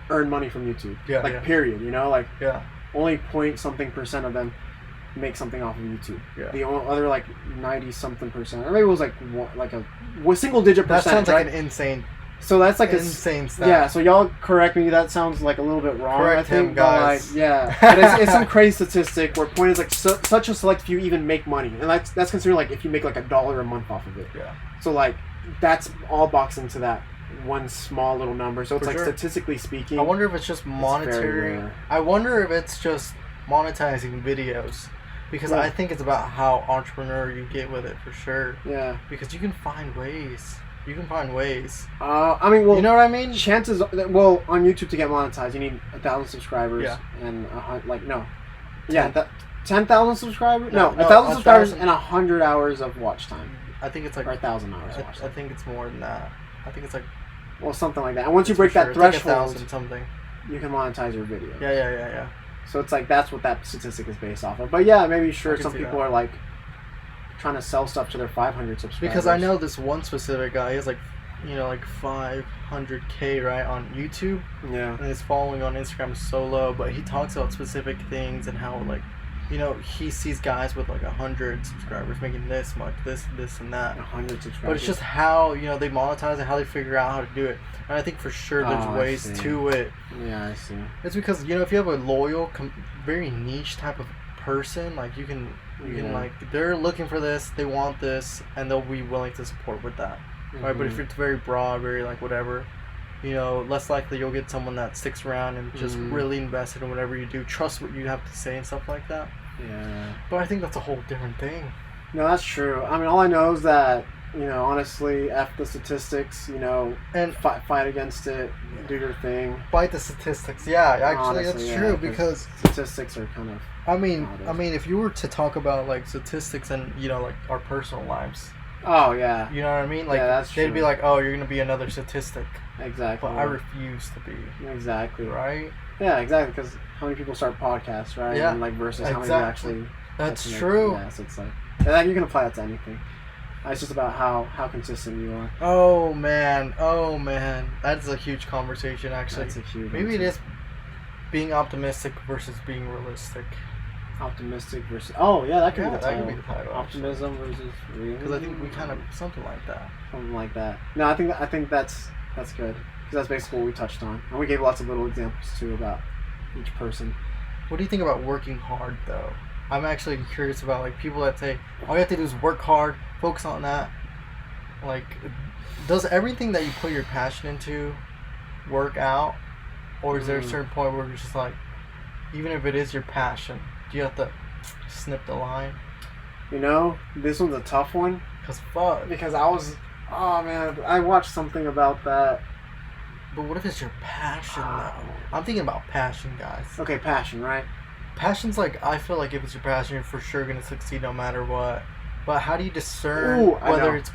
earn money from YouTube. Yeah, like yeah. period. Like Yeah. only point something percent of them make something off of YouTube. Yeah. The other like 90 something percent, or maybe it was like a single digit That percent. sounds like right? an insane, So that's like insane stat. Yeah, so y'all correct me. That sounds like a little bit wrong. Correct I think, him, guys. But yeah, but it's some crazy statistic where point is like such a select few even make money, and that's considered like if you make like $1 a month off of it. Yeah. So like that's all boxed into that one small little number. So it's For like sure. statistically speaking. I wonder if it's just very monetary. rare. I wonder if it's just monetizing videos, because Yeah. I think it's about how entrepreneur you get with it for sure. Yeah. Because you can find ways. You can find ways. I mean, well, You know what I mean? chances on YouTube to get monetized, you need 1,000 subscribers. Yeah. And Ten. that 10,000 subscribers. No, No, no, 1,000 subscribers 1,000. and 100 hours of watch time, I think it's like or 1,000 hours of watch I time. think it's more than that. I think it's like Well, something like that. And once you for break sure. that It's like threshold, 1,000 something. you can monetize your video. Yeah. So it's like that's what that statistic is based off of. But yeah, maybe I sure can some see people that. are like trying to sell stuff to their 500 subscribers. Because I know this one specific guy. He has like 500K right on YouTube, Yeah. and his following on Instagram is so low. But he talks about specific things and how like, he sees guys with like 100 subscribers making this much, this and that. 100 subscribers. But it's just how they monetize it, how they figure out how to do it. And I think for sure there's Oh, I ways see. to it. Yeah, I see. It's because if you have a loyal, very niche type of person, like you can Yeah. like they're looking for this, they want this, and they'll be willing to support with that. Right, but if Mhm. it's very broad, very like whatever, less likely you'll get someone that sticks around and just Mhm. really invested in whatever you do, trust what you have to say and stuff like that. Yeah. But I think that's a whole different thing. No, that's true. I mean, all I know is that honestly, F the statistics. And Fight against it. Do your thing. fight the statistics. Yeah, actually, Honestly, that's yeah, true because statistics are kind of. I mean, Nowadays. if you were to talk about like statistics and like our personal lives, Oh yeah. you know what I mean? Like Yeah, that's they'd true. be like, "Oh, you're gonna be another statistic," Exactly. but I refuse to be. Exactly. Right? Yeah, exactly. Because how many people start podcasts, right? Yeah, And like versus how many exactly. actually. That's make- true. Yeah, so it's like you can apply that to anything. It's just about how consistent you are. Oh man, that's a huge conversation. Actually, That's a huge. maybe one, it too. is being optimistic versus being realistic. Optimistic versus. Oh yeah, that could Yeah, be the that title. could be the title, Optimism versus realism. Because I think we kind of something like that. something like that. No, I think that's good because that's basically what we touched on, and we gave lots of little examples too about each person. What do you think about working hard though? I'm actually curious about like people that say all you have to do is work hard, focus on that. Like, does everything that you put your passion into work out, or is there a certain point where you're just like, even if it is your passion, do you have to snip the line? This one's a tough one Cause fuck. because I watched something about that. But what if it's your passion though? I'm thinking about passion, guys. Okay, passion, right? Passion's like, I feel like if it's your passion, you're for sure gonna succeed no matter what. But how do you discern Ooh, I know. whether it's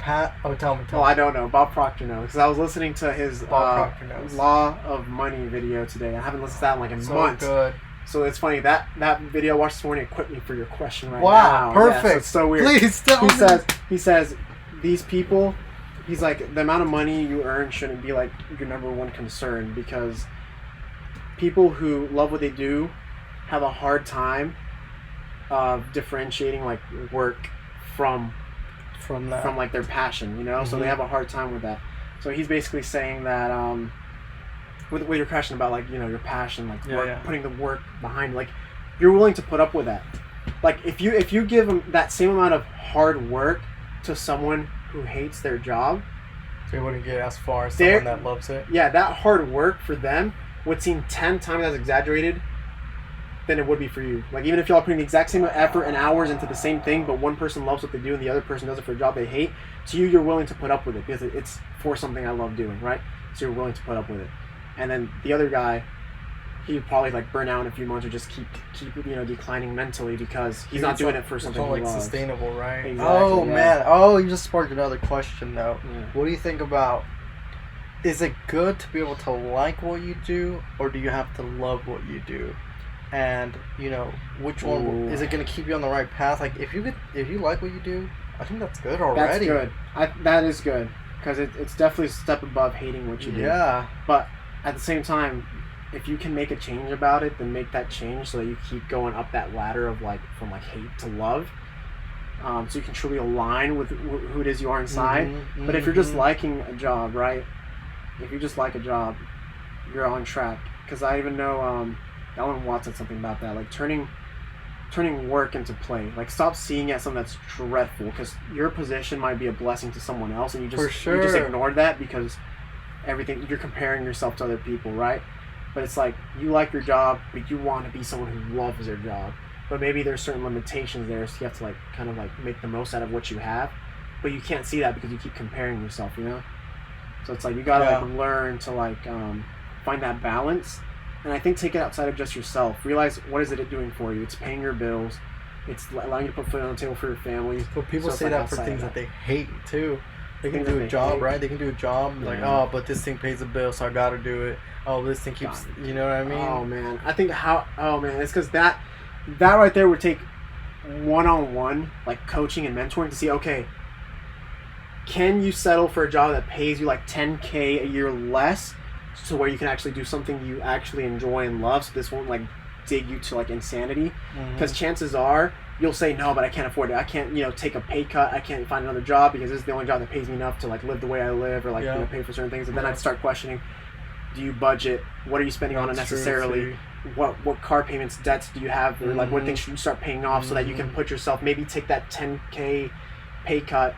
Oh, tell me. Well, I don't know. Bob Proctor knows because I was listening to his Bob Proctor knows. Law of Money video today. I haven't listened to that in like a So month. good. So it's funny that video I watched this morning equipped me for your question right Wow, now. perfect. Yeah, so it's so weird. Please tell he me. says these people. He's like, the amount of money you earn shouldn't be like your number one concern because people who love what they do have a hard time differentiating like work from that. from like their passion, so they Mhm. have a hard time with that. So he's basically saying that with your question about like your passion, like Yeah, work, yeah. putting the work behind, like you're willing to put up with that. Like if you give them that same amount of hard work to someone who hates their job, So you wouldn't get as far as They're- someone that loves it. yeah, that hard work for them would seem 10 times as exaggerated than it would be for you. Like, even if y'all are putting the exact same effort and hours into the same thing, but one person loves what they do and the other person does it for a job they hate, to you, you're willing to put up with it because it's for something I love doing, right? So you're willing to put up with it. And then the other guy, he'd probably like burn out in a few months or just keep declining mentally because he's not doing it for something he loves. Sustainable, right? Exactly, oh yeah. man, oh, you just sparked another question though. Yeah. What do you think about? Is it good to be able to like what you do, or do you have to love what you do? And which one is it going to keep you on the right path? Like if you like what you do, I think that's good already. That's good. That is good because it's definitely a step above hating what you do. Yeah. But at the same time, if you can make a change about it, then make that change so that you keep going up that ladder of like from like hate to love. So you can truly align with who it is you are inside. Mm-hmm, but if you're just liking a job, right? If you just like a job, you're on track. Because I even know Ellen Watts said something about that, like turning work into play. Like stop seeing it as something that's dreadful. Because your position might be a blessing to someone else, and you just ignored that because you're comparing yourself to other people, right? But it's like you like your job, but you want to be someone who loves their job. But maybe there's certain limitations there, so you have to like kind of like make the most out of what you have. But you can't see that because you keep comparing yourself, So it's like you gotta like learn to like find that balance, and I think take it outside of just yourself. Realize what is it doing for you? It's paying your bills. It's allowing you to put food on the table for your family. But people say that for things that they hate too. They can do a job, right? They can do a job like, oh, but this thing pays the bill, so I gotta do it. Oh, this thing keeps, you know what I mean? Oh man, I think it's because that right there would take one-on-one like coaching and mentoring to see, okay, can you settle for a job that pays you like $10K a year less, so where you can actually do something you actually enjoy and love, so this won't like dig you to like insanity? Because chances are you'll say, no, but I can't afford it. I can't, take a pay cut. I can't find another job because this is the only job that pays me enough to like live the way I live or like pay for certain things. And then I'd start questioning, do you budget? What are you spending on unnecessarily? What car payments, debts do you have? Or like what things should you start paying off so that you can put yourself, maybe take that 10K pay cut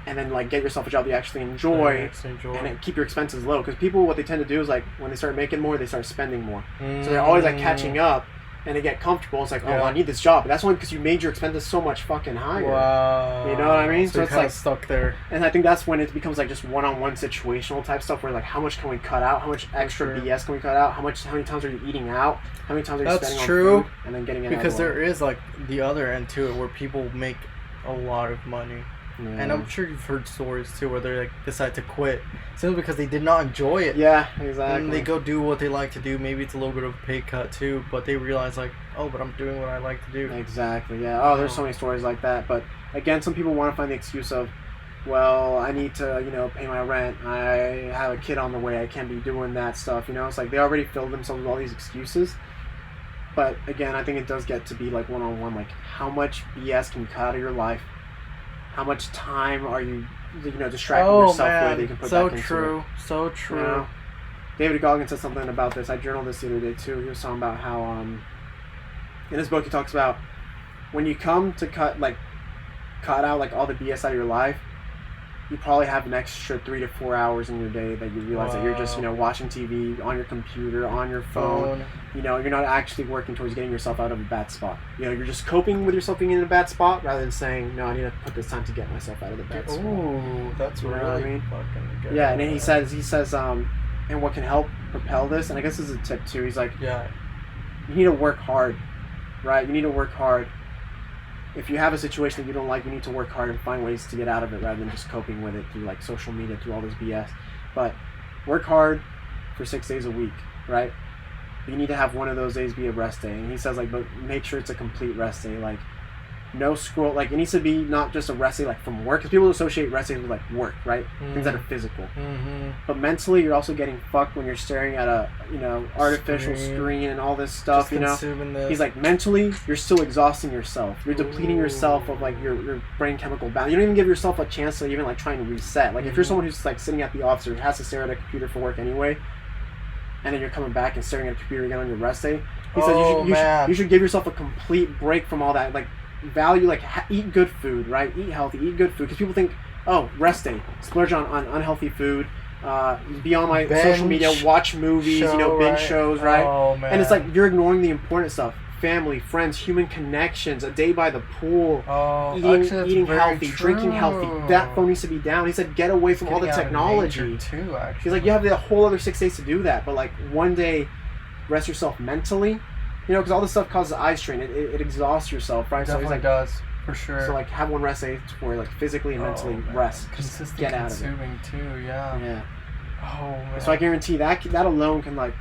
and then like get yourself a job that you actually enjoy and then keep your expenses low. Because people, what they tend to do is like when they start making more, they start spending more. So they're always like catching up. And they get comfortable. It's like, oh, I need this job. But that's only because you made your expenses so much fucking higher. Wow. You know what I mean? So it's like stuck there. And I think that's when it becomes like just one-on-one situational type stuff where like, how much can we cut out? How much extra BS can we cut out? How many times are you eating out? How many times are you spending on food? And then getting it because there is like the other end to it where people make a lot of money. Yeah. And I'm sure you've heard stories too where they like decide to quit simply because they did not enjoy it. Yeah, exactly. And they go do what they like to do. Maybe it's a little bit of a pay cut too, but they realize like, oh, but I'm doing what I like to do. Exactly. Yeah. Oh, there's so many stories like that. But again, some people want to find the excuse of, well, I need to pay my rent. I have a kid on the way. I can't be doing that stuff. It's like they already filled themselves with all these excuses. But again, I think it does get to be like one-on-one. Like, how much BS can you cut out of your life? How much time are you, distracting yourself with that you can put back into it? So true. David Goggins said something about this. I journaled this the other day too. He was talking about how, in his book, he talks about when you come to cut out like all the BS out of your life, you probably have an extra 3 to 4 hours in your day that you realize that you're just, watching TV, on your computer, on your phone. You're not actually working towards getting yourself out of a bad spot. You're just coping with yourself being in a bad spot rather than saying, no, I need to put this time to get myself out of the bad spot. Ooh, that's really fucking good. Yeah, and then he says, and what can help propel this, and I guess this is a tip too, he's like, you need to work hard, right? You need to work hard. If you have a situation that you don't like, you need to work hard and find ways to get out of it rather than just coping with it through like social media, through all this BS. But work hard for 6 days a week, right? You need to have one of those days be a rest day. And he says like, but make sure it's a complete rest day. Like no scroll, like it needs to be not just a rest day like from work, because people associate rest days with like work, right? Things that are physical. But mentally, you're also getting fucked when you're staring at a artificial screen and all this stuff. He's like, mentally, you're still exhausting yourself. You're depleting yourself of like your brain chemical balance. You don't even give yourself a chance to even like trying to reset. Like if you're someone who's like sitting at the office or has to stare at a computer for work anyway, and then you're coming back and staring at a computer again on your rest day, he says you should give yourself a complete break from all that. Like value, like eat good food, right? Eat healthy, eat good food, because people think, oh, rest day, splurge on unhealthy food, be on my social media, watch movies, binge shows, right? Oh, man. And it's like you're ignoring the important stuff. family, friends, human connections, a day by the pool, Oh, eating, actually, that's eating very healthy, true. drinking healthy. That phone needs to be down. He said, get away from all the Getting out of technology. nature, too, actually. He's like, you have the whole other 6 days to do that, but like one day, rest yourself mentally, because all this stuff causes eye strain. It exhausts yourself, right? Definitely so he's like, does, for sure. So like have one rest day where like physically and mentally rest. Consistent get out of it. consuming too, yeah. Yeah. Oh man. So I guarantee that alone can like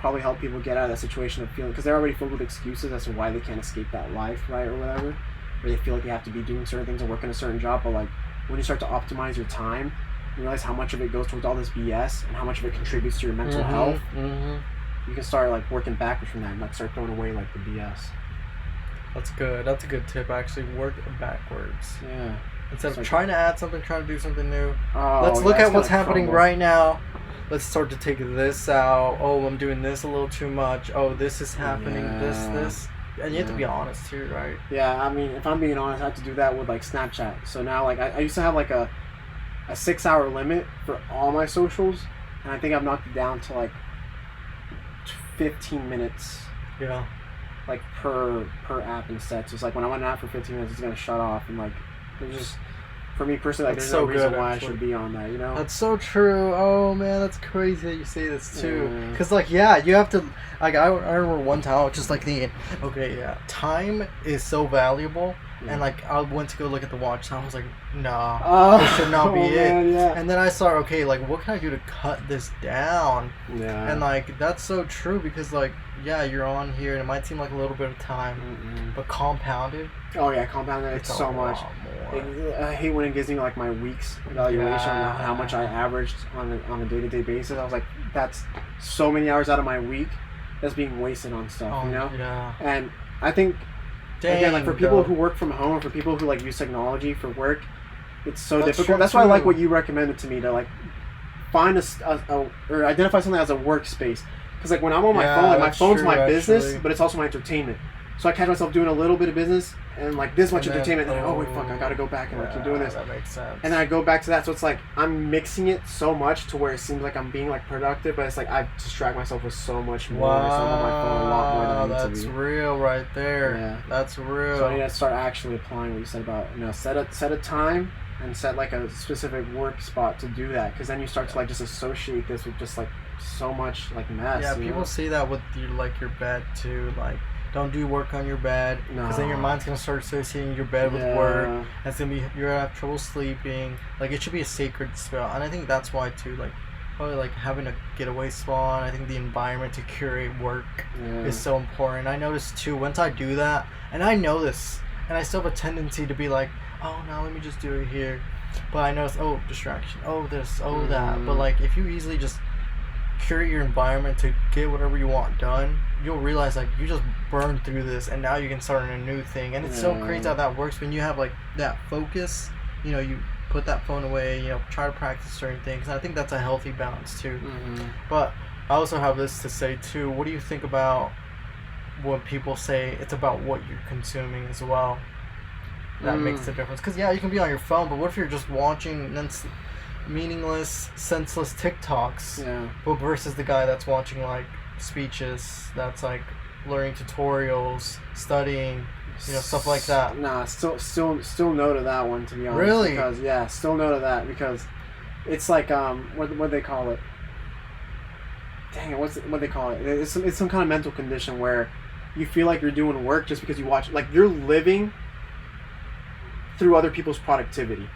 probably help people get out of that situation of feeling, because they're already filled with excuses as to why they can't escape that life, right, or whatever, or they feel like they have to be doing certain things and working a certain job. But like when you start to optimize your time, you realize how much of it goes towards all this BS and how much of it contributes to your mental health. You can start like working backwards from that and like start throwing away like the BS. That's good. That's a good tip. Actually, work backwards. Yeah. Instead of trying to add something, trying to do something new. Oh, Let's look at what's happening crumble. right now. Let's start to take this out. Oh, I'm doing this a little too much. Oh, this is happening. This. And you have to be honest too, right? Yeah, I mean, if I'm being honest, I have to do that with like Snapchat. So now, like, I used to have like a 6-hour limit for all my socials, and I think I've knocked it down to like 15 minutes. Yeah. Like per app instead. So it's like when I went out for 15 minutes, it's gonna shut off, and like there's just, for me personally, like, That's there's no so reason good, why actually. I should be on that, That's so true. Oh man, that's crazy that you say this too. Yeah. Cause like you have to, like I remember one time I was just like thinking, okay, yeah, time is so valuable, and like I went to go look at the watch, and I was like, nah, this should not be it. Man, yeah. And then I saw, okay, like what can I do to cut this down? Yeah. And like that's so true, because like yeah, you're on here and it might seem like a little bit of time, but compounded. Oh yeah, compounded. It's so much. I hate when it gives me like my week's evaluation on how much I averaged on a day-to-day basis. I was like, that's so many hours out of my week that's being wasted on stuff, Yeah. And I think, again, like for people who work from home, for people who like use technology for work, it's so difficult. true, That's why I like too. what you recommended to me, to like find or identify something as a workspace. Because like when I'm on my phone, like my that's phone's true, my business, actually. but it's also my entertainment. So I catch myself doing a little bit of business and like this much And then, entertainment, and then, oh wait, fuck, I gotta go back and like keep doing this. That makes sense. And then I go back to that, so it's like I'm mixing it so much to where it seems like I'm being like productive, but it's like I distract myself with so much more. So I'm on my phone a lot more than I need that's to be. real right there. Yeah. That's real. So I need to start actually applying what you said about set a time and set like a specific work spot to do that, because then you start to like just associate this with just like so much like mess. Yeah, you people know? see that with your bed too. Like, don't do work on your bed, because then your mind's gonna start associating your bed with work. And it's gonna be, you're gonna have trouble sleeping. Like, it should be a sacred spell, and I think that's why too. Like, probably like having a getaway spot. I think the environment to curate work is so important. I notice too, once I do that, and I know this, and I still have a tendency to be like, oh no, let me just do it here. But I notice, oh, distraction, oh this, oh that. But like, if you easily just curate your environment to get whatever you want done, you'll realize like you just burned through this, and now you can start on a new thing. And it's so crazy how that works when you have like that focus. You put that phone away. Try to practice certain things. And I think that's a healthy balance too. But I also have this to say too. What do you think about when people say it's about what you're consuming as well? That makes a difference. Because yeah, you can be on your phone, but what if you're just watching meaningless, senseless TikToks, but versus the guy that's watching like speeches, that's like learning tutorials, studying, stuff like that. Nah, still no to that one, to be honest. Really? Because still no to that, because it's like what they call it? Dang it, what they call it? It's some kind of mental condition where you feel like you're doing work just because you watch, like you're living through other people's productivity.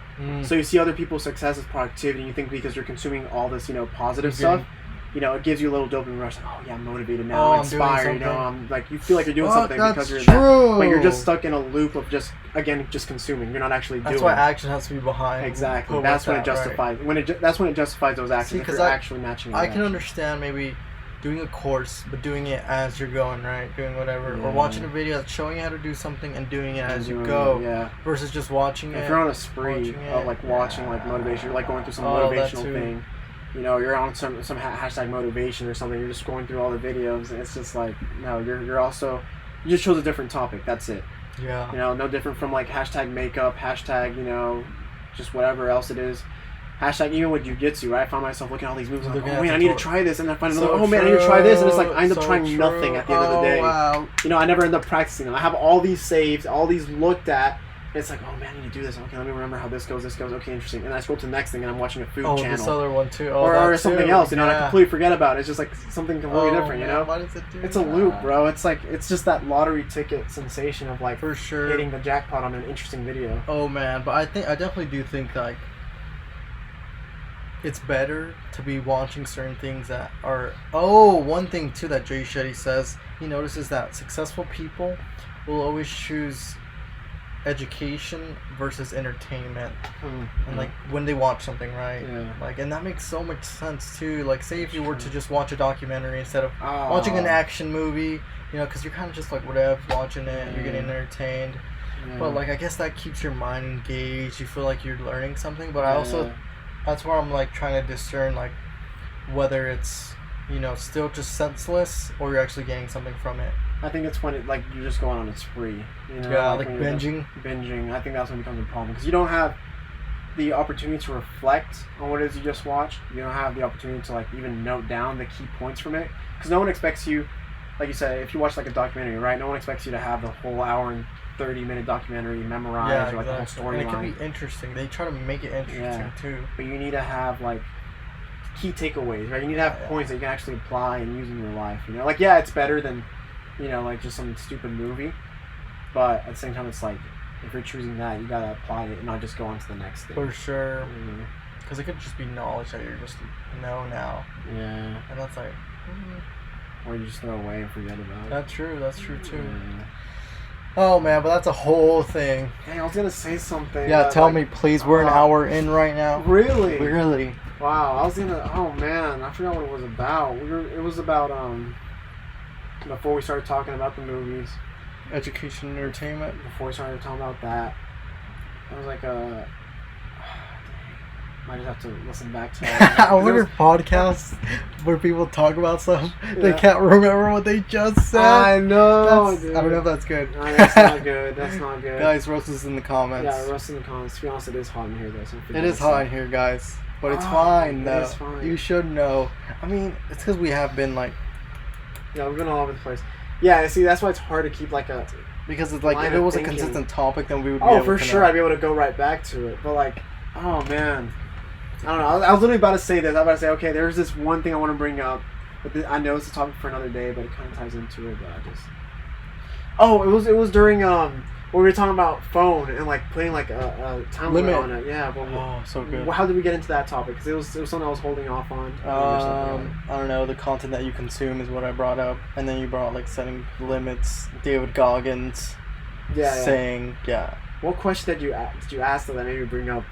So you see other people's success as productivity, and you think because you're consuming all this, positive stuff, it gives you a little dopamine rush. Like, oh yeah, I'm motivated now, I'm inspired. I'm like, you feel like you're doing something because you're true. But you're just stuck in a loop of just consuming. You're not actually doing. That's why action has to be behind. Exactly. That's when it justifies. Right. That's when it justifies those actions. Because you're actually matching. I can understand maybe doing a course, but doing it as you're going, right? Doing whatever, or watching a video that's showing you how to do something and doing it as you go, versus just watching it. If you're on a spree of like watching like motivation, you're like going through some motivational thing. You're on some hashtag motivation or something. You're just going through all the videos, and it's just like, no, you're also, you just chose a different topic. That's it. Yeah. No different from like hashtag makeup, hashtag just whatever else it is. Hashtag even with jiu-jitsu, right? I found myself looking at all these moves. I'm like, Looking oh at man, the I need to tutorial. try this, and then I find another. So Oh man, I need to try this, and it's like true. I end up So trying true. nothing at the end of the day. Wow. You know, I never end up practicing them. I have all these saved, all these looked at. It's like, oh man, I need to do this. Okay, let me remember how this goes. Okay, interesting. And I scroll to the next thing, and I'm watching a food channel. This other one too. Or something too. else, you know, and I Yeah. completely forget about it. It's just like something completely different, you man, know? Why does it do It's a that? loop, bro. It's like, it's just that lottery ticket sensation of like For sure. hitting the jackpot on an interesting video. Oh man, but I definitely do think like it's better to be watching certain things that are. Oh, one thing too that Jay Shetty says, he notices that successful people will always choose education versus entertainment, and like when they watch something, right? Yeah. Like, and that makes so much sense too. Like, say if you were to just watch a documentary instead of watching an action movie, you know, because you're kind of just like whatever, watching it, you're getting entertained. But like, I guess that keeps your mind engaged. You feel like you're learning something. But I also, that's where I'm like trying to discern like whether it's, you know, still just senseless or you're actually getting something from it. I think it's when it like you're just going on a spree, you know, Yeah, like when you're binging. I think that's when it becomes a problem because you don't have the opportunity to reflect on what it is you just watched. You don't have the opportunity to like even note down the key points from it because no one expects you, like you said, if you watch like a documentary, right? No one expects you to have the whole hour and 30-minute documentary memorized or like the whole storyline. And it can be interesting. They try to make it interesting too. But you need to have like key takeaways, right? You need to have points that you can actually apply and use in your life. You know, like it's better than, you know, like just some stupid movie. But at the same time, it's like if you're choosing that, you gotta apply it and not just go on to the next thing. For sure. Because it could just be knowledge that you're just know now. Yeah. And that's like. Or you just throw away and forget about it. That's true. That's true too. Yeah. Oh man, but that's a whole thing. Dang, I was gonna say something. Yeah, tell me please. We're an hour in right now. Really? Really? Wow, I was gonna. Oh man, I forgot what it was about. It was about before we started talking about the movies. Education and entertainment. Before we started talking about that, I was like might just have to listen back to it. I wonder if podcasts where people talk about stuff, they can't remember what they just said. I know. I don't know if that's good. No, that's not good. That's not good. Guys, roast us in the comments. Yeah, roast in the comments. To be honest, it is hot in here though. So it is hot in here, guys. But it's fine though. It's fine. You should know. I mean, it's because we have been like. Yeah, we've been all over the place. Yeah, see, that's why it's hard to keep like a. Because it's like if it was a consistent topic, then we would. Be Oh, able for to sure, know. I'd be able to go right back to it. But like, oh man, I don't know. I was literally about to say this. I was about to say, okay, there's this one thing I want to bring up, but I know it's a topic for another day, but it kind of ties into it. But I just. Oh, it was during when we were talking about phone and like playing like a time limit on it. Yeah. Well, so good. How did we get into that topic? Because it was something I was holding off on. I don't know. The content that you consume is what I brought up, and then you brought like setting limits. David Goggins. Saying What question did you ask that made me bring up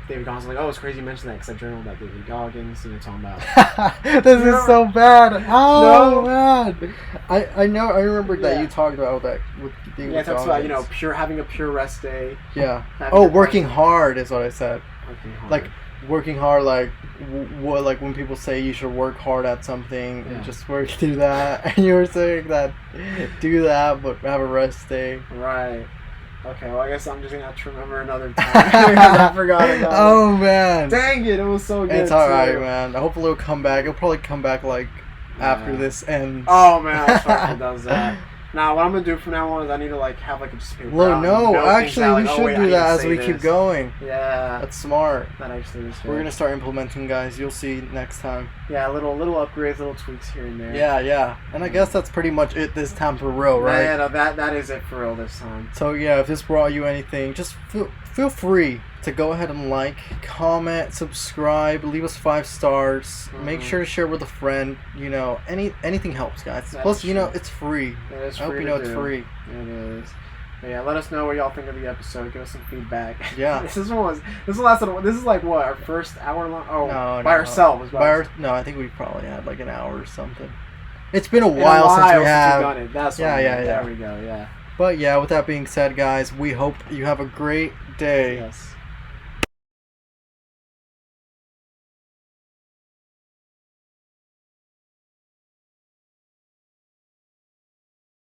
David Goggins? Like, oh, it's crazy you mentioned that because I journaled about David Goggins. You know, talking about. This is so bad. Oh man. I know. I remember that you talked about that with David Goggins. Yeah, it talks about having a pure rest day. Yeah. Oh, working hard is what I said. Working hard. Like working hard, like like when people say you should work hard at something, and just do that, and you were saying that do that, but have a rest day. Right. Okay, well I guess I'm just gonna have to remember another time because I forgot about it. Oh man. Dang it was so good. It's alright, man. Hopefully it'll come back. It'll probably come back like after this ends. Oh man, I swear it does that. Now what I'm gonna do from now on is I need to like have like a just paper. No, actually we should do that as we keep going. Yeah. That's smart. That actually is good. We're gonna start implementing, guys. You'll see next time. Yeah, little upgrades, little tweaks here and there. Yeah. And I guess that's pretty much it this time for real, right? Yeah, no, that is it for real this time. So yeah, if this brought you anything, just feel free to go ahead and like, comment, subscribe, leave us 5 stars. Make sure to share with a friend. You know, anything helps, guys. That's Plus, true. you know, it's free. It is free. I hope you know it's free. It is. But yeah, let us know what y'all think of the episode. Give us some feedback. Yeah. This is like what, our first hour long? Oh, no, by ourselves. No, I think we probably had like an hour or something. It's been a while since we have done it. That's yeah. There we go. Yeah. But yeah, with that being said, guys, we hope you have a great day. Yes.